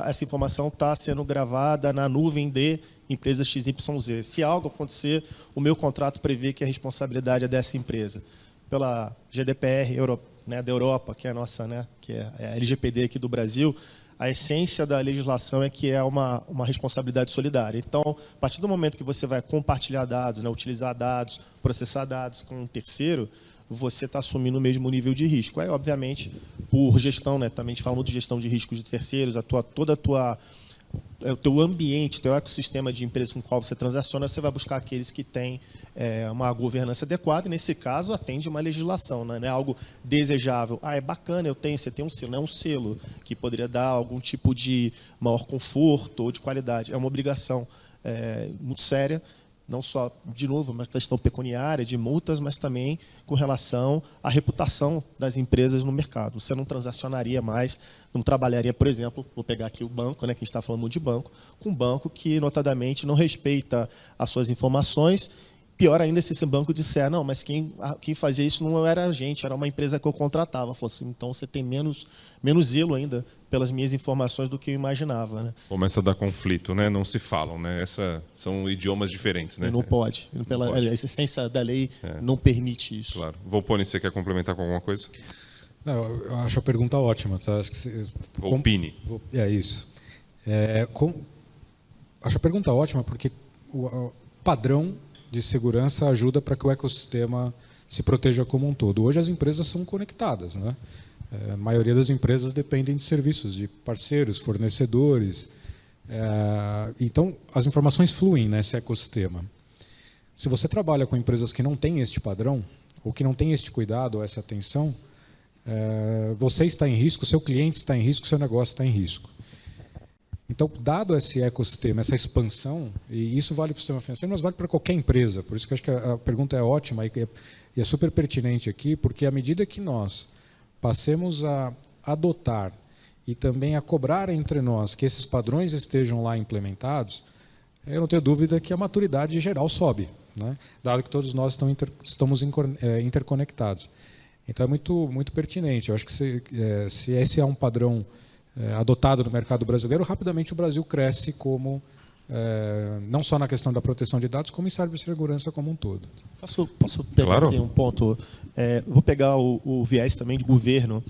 essa informação está sendo gravada na nuvem de empresa XYZ. Se algo acontecer, o meu contrato prevê que a responsabilidade é dessa empresa. Pela GDPR né, da Europa, que é a nossa, né, que é a LGPD aqui do Brasil, a essência da legislação é que é uma responsabilidade solidária. Então, a partir do momento que você vai compartilhar dados, né, utilizar dados, processar dados com um terceiro, você está assumindo o mesmo nível de risco. Aí, obviamente, por gestão, né, também falando de gestão de riscos de terceiros, o teu ambiente, o teu ecossistema de empresas com o qual você transaciona, você vai buscar aqueles que têm uma governança adequada, e, nesse caso, atende uma legislação, né? Não é algo desejável. É bacana, você tem um selo. Não é um selo que poderia dar algum tipo de maior conforto ou de qualidade. É uma obrigação muito séria, não só, de novo, uma questão pecuniária, de multas, mas também com relação à reputação das empresas no mercado. Você não transacionaria mais, não trabalharia, por exemplo, vou pegar aqui o banco, né, que a gente está falando muito de banco, com um banco que, notadamente, não respeita as suas informações. Pior ainda se esse banco disser, não, mas quem fazia isso não era a gente, era uma empresa que eu contratava. Falou assim, então você tem menos zelo ainda pelas minhas informações do que eu imaginava. Né? Começa a dar conflito, né? Não se falam, né? São idiomas diferentes, né? Não pode. A essência da lei não permite isso. Claro. Volpone, você quer complementar com alguma coisa? Não, eu acho a pergunta ótima. Tá? Acho que Volpine. É isso. Acho a pergunta ótima porque o padrão de segurança ajuda para que o ecossistema se proteja como um todo. Hoje as empresas são conectadas, né? A maioria das empresas dependem de serviços, de parceiros, fornecedores. Então, as informações fluem nesse ecossistema. Se você trabalha com empresas que não têm este padrão, ou que não têm este cuidado ou essa atenção, você está em risco, seu cliente está em risco, seu negócio está em risco. Então, dado esse ecossistema, essa expansão, e isso vale para o sistema financeiro, mas vale para qualquer empresa. Por isso que eu acho que a pergunta é ótima e é super pertinente aqui, porque à medida que nós passemos a adotar e também a cobrar entre nós que esses padrões estejam lá implementados, eu não tenho dúvida que a maturidade geral sobe, né? Dado que todos nós estamos interconectados. Então, é muito, muito pertinente. Eu acho que se esse é um padrão adotado no mercado brasileiro, rapidamente o Brasil cresce como não só na questão da proteção de dados, como em cibersegurança como um todo. Posso pegar aqui um ponto? Vou pegar o viés também de governo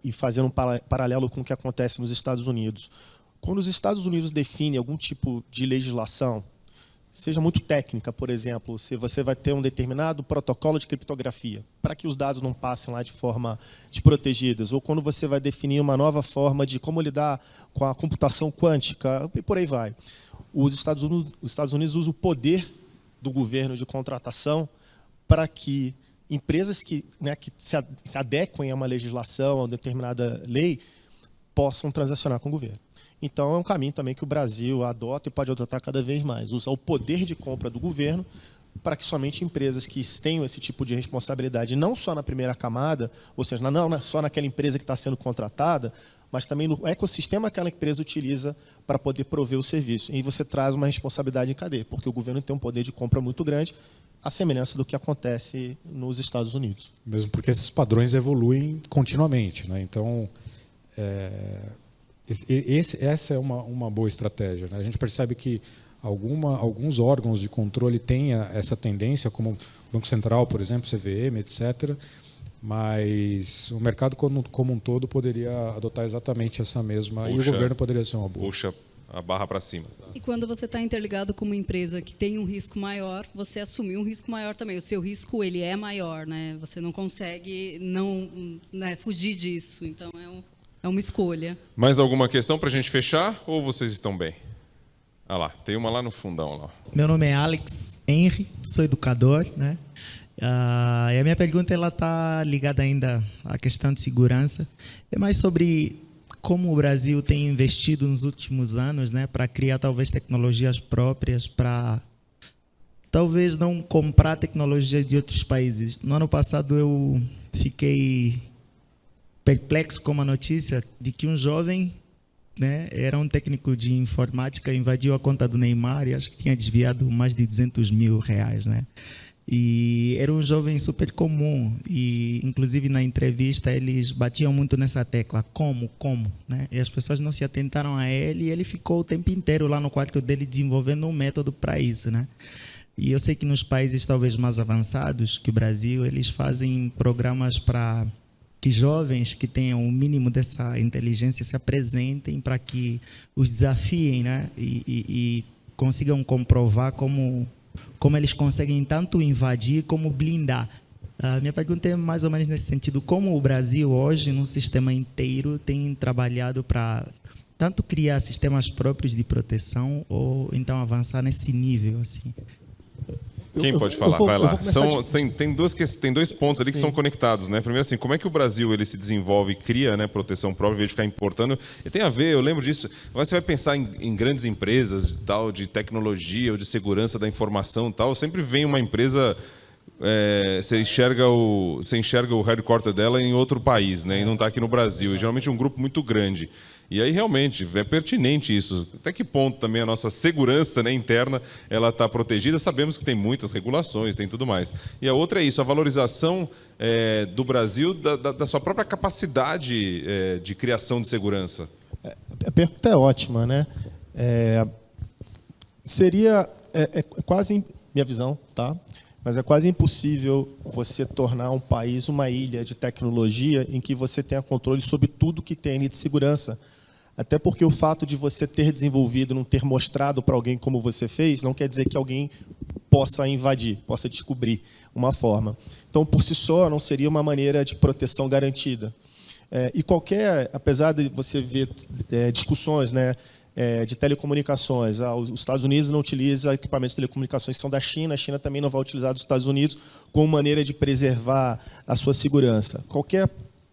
e fazer um paralelo com o que acontece nos Estados Unidos. Quando os Estados Unidos definem algum tipo de legislação, seja muito técnica, por exemplo, se você vai ter um determinado protocolo de criptografia para que os dados não passem lá de forma desprotegidos, ou quando você vai definir uma nova forma de como lidar com a computação quântica, e por aí vai. Os Estados Unidos usam o poder do governo de contratação para que empresas que se adequem a uma legislação, a uma determinada lei, possam transacionar com o governo. Então, é um caminho também que o Brasil adota e pode adotar cada vez mais. Usar o poder de compra do governo para que somente empresas que tenham esse tipo de responsabilidade, não só na primeira camada, ou seja, não só naquela empresa que está sendo contratada, mas também no ecossistema que aquela empresa utiliza para poder prover o serviço. E você traz uma responsabilidade em cadeia, porque o governo tem um poder de compra muito grande, à semelhança do que acontece nos Estados Unidos. Mesmo porque esses padrões evoluem continuamente, né? Então, essa é uma boa estratégia, né? A gente percebe que alguns órgãos de controle têm essa tendência, como o Banco Central, por exemplo, CVM, etc., mas o mercado como um todo poderia adotar exatamente essa mesma, e o governo poderia ser uma boa. Puxa a barra para cima. E quando você está interligado com uma empresa que tem um risco maior, você assumiu um risco maior também. O seu risco ele é maior, né? Você não consegue fugir disso. Então é uma escolha. Mais alguma questão para a gente fechar ou vocês estão bem? Ah lá, tem uma lá no fundão. Lá. Meu nome é Alex Henry, sou educador, né? E a minha pergunta ela está ligada ainda à questão de segurança. É mais sobre como o Brasil tem investido nos últimos anos, né, para criar talvez tecnologias próprias, para talvez não comprar tecnologia de outros países. No ano passado eu fiquei perplexo com uma notícia de que um jovem, né, era um técnico de informática, invadiu a conta do Neymar e acho que tinha desviado mais de R$200 mil, né? E era um jovem super comum e, inclusive, na entrevista eles batiam muito nessa tecla, como, né? E as pessoas não se atentaram a ele e ele ficou o tempo inteiro lá no quarto dele desenvolvendo um método para isso, né? E eu sei que nos países talvez mais avançados que o Brasil, eles fazem programas para que jovens que tenham o mínimo dessa inteligência se apresentem para que os desafiem, né? E consigam comprovar como eles conseguem tanto invadir como blindar. A minha pergunta é mais ou menos nesse sentido. Como o Brasil hoje, num sistema inteiro, tem trabalhado para tanto criar sistemas próprios de proteção ou então avançar nesse nível, assim? Quem pode falar? Vai lá. Tem dois pontos ali que são conectados, né? Primeiro, assim, como é que o Brasil ele se desenvolve e cria, né, proteção própria, em vez de ficar importando? E tem a ver, eu lembro disso. Agora você vai pensar em grandes empresas tal, de tecnologia ou de segurança da informação tal, sempre vem uma empresa. Você enxerga o headquarter dela em outro país, né? E não está aqui no Brasil. E geralmente é um grupo muito grande. E aí realmente é pertinente isso. Até que ponto também a nossa segurança, né, interna ela está protegida? Sabemos que tem muitas regulações, tem tudo mais. E a outra é isso, a valorização do Brasil da sua própria capacidade de criação de segurança. A pergunta é ótima, né? Seria quase minha visão, tá? Mas é quase impossível você tornar um país uma ilha de tecnologia em que você tenha controle sobre tudo que tem de segurança. Até porque o fato de você ter desenvolvido, não ter mostrado para alguém como você fez, não quer dizer que alguém possa invadir, possa descobrir uma forma. Então, por si só, não seria uma maneira de proteção garantida. E apesar de você ver discussões, né, de telecomunicações, os Estados Unidos não utiliza equipamentos de telecomunicações que são da China, a China também não vai utilizar dos Estados Unidos como maneira de preservar a sua segurança. Qualquer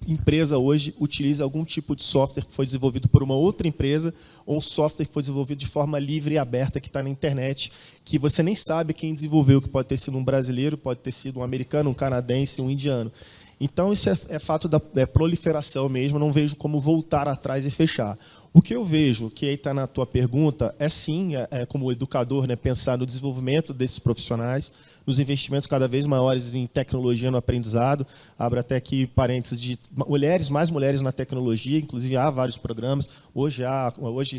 empresa hoje utiliza algum tipo de software que foi desenvolvido por uma outra empresa ou um software que foi desenvolvido de forma livre e aberta que está na internet, que você nem sabe quem desenvolveu, que pode ter sido um brasileiro, pode ter sido um americano, um canadense, um indiano. Então, isso é fato da proliferação mesmo, não vejo como voltar atrás e fechar. O que eu vejo, que aí está na tua pergunta, é sim, como educador, né, pensar no desenvolvimento desses profissionais, nos investimentos cada vez maiores em tecnologia no aprendizado. Abro até aqui parênteses de mais mulheres na tecnologia, inclusive há vários programas. Hoje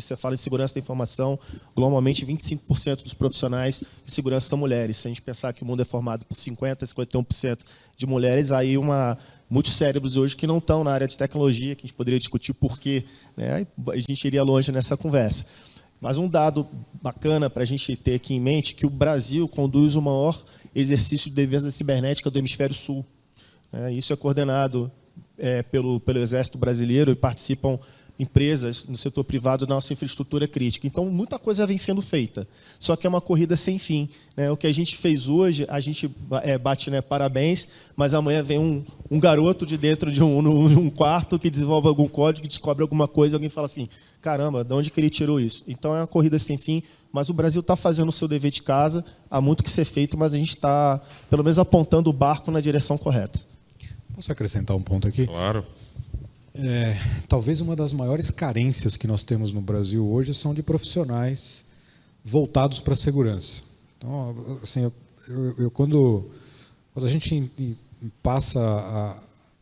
você fala em segurança da informação, globalmente 25% dos profissionais de segurança são mulheres. Se a gente pensar que o mundo é formado por 50%, 51% de mulheres, aí muitos cérebros hoje que não estão na área de tecnologia, que a gente poderia discutir por quê, né? A gente iria longe nessa conversa. Mas um dado bacana para a gente ter aqui em mente que o Brasil conduz o maior exercício de defesa cibernética do hemisfério sul. Isso é coordenado pelo Exército Brasileiro e participam empresas no setor privado da nossa infraestrutura crítica. Então, muita coisa vem sendo feita, só que é uma corrida sem fim, né? O que a gente fez hoje, a gente bate, né, parabéns, mas amanhã vem um garoto de dentro de um quarto que desenvolve algum código, que descobre alguma coisa, alguém fala assim, caramba, de onde que ele tirou isso? Então, é uma corrida sem fim, mas o Brasil está fazendo o seu dever de casa, há muito que ser feito, mas a gente está, pelo menos, apontando o barco na direção correta. Posso acrescentar um ponto aqui? Claro. Talvez uma das maiores carências que nós temos no Brasil hoje são de profissionais voltados para a segurança. Então, assim, quando a gente passa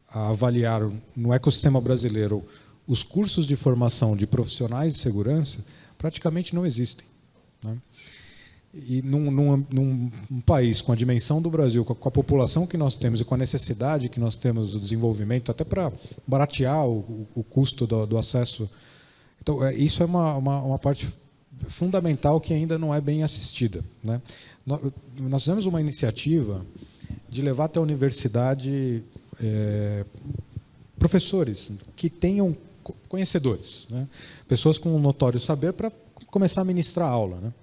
a avaliar no ecossistema brasileiro os cursos de formação de profissionais de segurança, praticamente não existem, né? E num país com a dimensão do Brasil, com a população que nós temos e com a necessidade que nós temos do desenvolvimento, até para baratear o custo do acesso. Então, isso é uma parte fundamental que ainda não é bem assistida, né? Nós fizemos uma iniciativa de levar até a universidade professores que tenham conhecedores, né? Pessoas com um notório saber para começar a ministrar aula, né?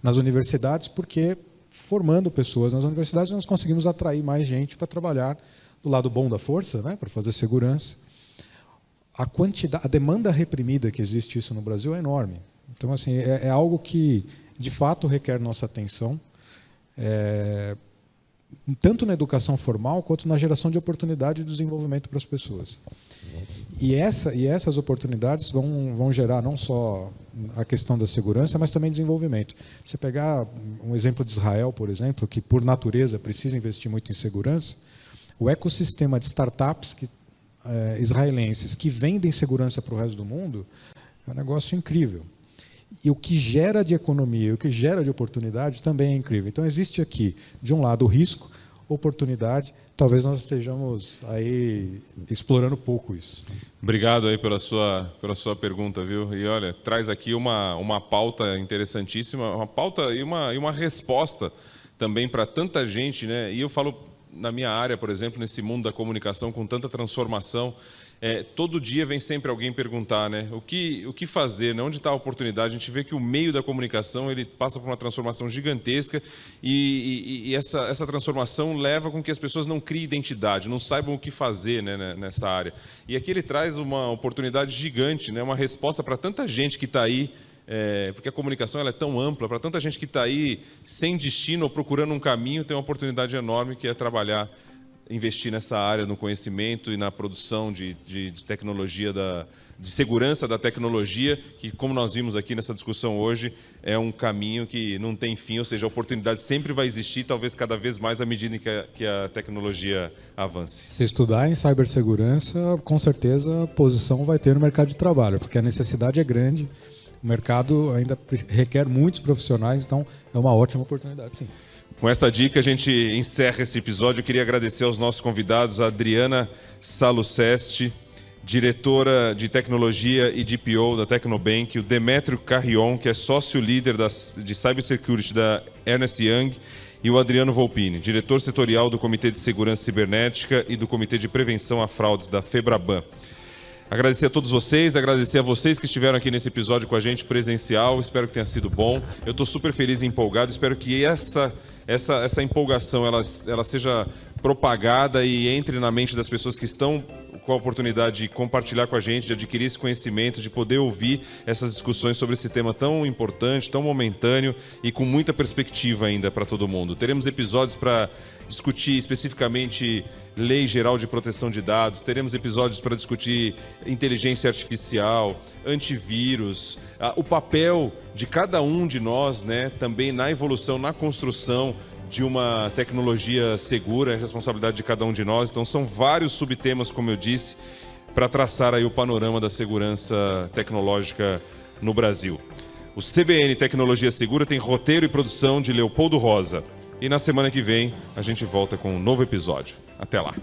Nas universidades, porque formando pessoas nas universidades nós conseguimos atrair mais gente para trabalhar do lado bom da força, né, para fazer segurança. A demanda reprimida que existe isso no Brasil é enorme. Então, assim, é algo que de fato requer nossa atenção, tanto na educação formal quanto na geração de oportunidade de desenvolvimento para as pessoas. E essas oportunidades vão gerar não só a questão da segurança, mas também desenvolvimento. Você pegar um exemplo de Israel, por exemplo, que por natureza precisa investir muito em segurança, o ecossistema de startups israelenses que vendem segurança para o resto do mundo é um negócio incrível. E o que gera de economia, o que gera de oportunidade também é incrível. Então existe aqui, de um lado, o risco, oportunidade. Talvez nós estejamos aí explorando pouco isso. Obrigado aí pela sua pergunta, viu? E olha, traz aqui uma pauta interessantíssima, uma pauta e uma resposta também para tanta gente, né? E eu falo na minha área, por exemplo, nesse mundo da comunicação com tanta transformação, todo dia vem sempre alguém perguntar, né? O que fazer, né? Onde está a oportunidade? A gente vê que o meio da comunicação ele passa por uma transformação gigantesca e essa transformação leva com que as pessoas não criem identidade, não saibam o que fazer, né, nessa área. E aqui ele traz uma oportunidade gigante, né? Uma resposta para tanta gente que está aí, porque a comunicação ela é tão ampla, para tanta gente que está aí sem destino ou procurando um caminho, tem uma oportunidade enorme que é trabalhar, investir nessa área, no conhecimento e na produção de tecnologia, de segurança da tecnologia, que, como nós vimos aqui nessa discussão hoje, é um caminho que não tem fim, ou seja, a oportunidade sempre vai existir, talvez cada vez mais à medida que a tecnologia avance. Se estudar em cibersegurança, com certeza a posição vai ter no mercado de trabalho, porque a necessidade é grande, o mercado ainda requer muitos profissionais, então é uma ótima oportunidade, sim. Com essa dica, a gente encerra esse episódio. Eu queria agradecer aos nossos convidados, a Adriana Saluceste, diretora de tecnologia e DPO da Tecnobank, o Demétrio Carrion, que é sócio-líder de Cybersecurity da Ernst Young, e o Adriano Volpini, diretor setorial do Comitê de Segurança Cibernética e do Comitê de Prevenção a Fraudes da FEBRABAN. Agradecer a todos vocês, agradecer a vocês que estiveram aqui nesse episódio com a gente presencial. Espero que tenha sido bom. Eu estou super feliz e empolgado. Espero que essa empolgação ela seja propagada e entre na mente das pessoas que estão com a oportunidade de compartilhar com a gente, de adquirir esse conhecimento, de poder ouvir essas discussões sobre esse tema tão importante, tão momentâneo e com muita perspectiva ainda para todo mundo. Teremos episódios para discutir especificamente Lei Geral de Proteção de Dados, teremos episódios para discutir inteligência artificial, antivírus, o papel de cada um de nós, né, também na evolução, na construção de uma tecnologia segura, é responsabilidade de cada um de nós. Então são vários subtemas, como eu disse, para traçar aí o panorama da segurança tecnológica no Brasil. O CBN Tecnologia Segura tem roteiro e produção de Leopoldo Rosa. E na semana que vem a gente volta com um novo episódio. Até lá!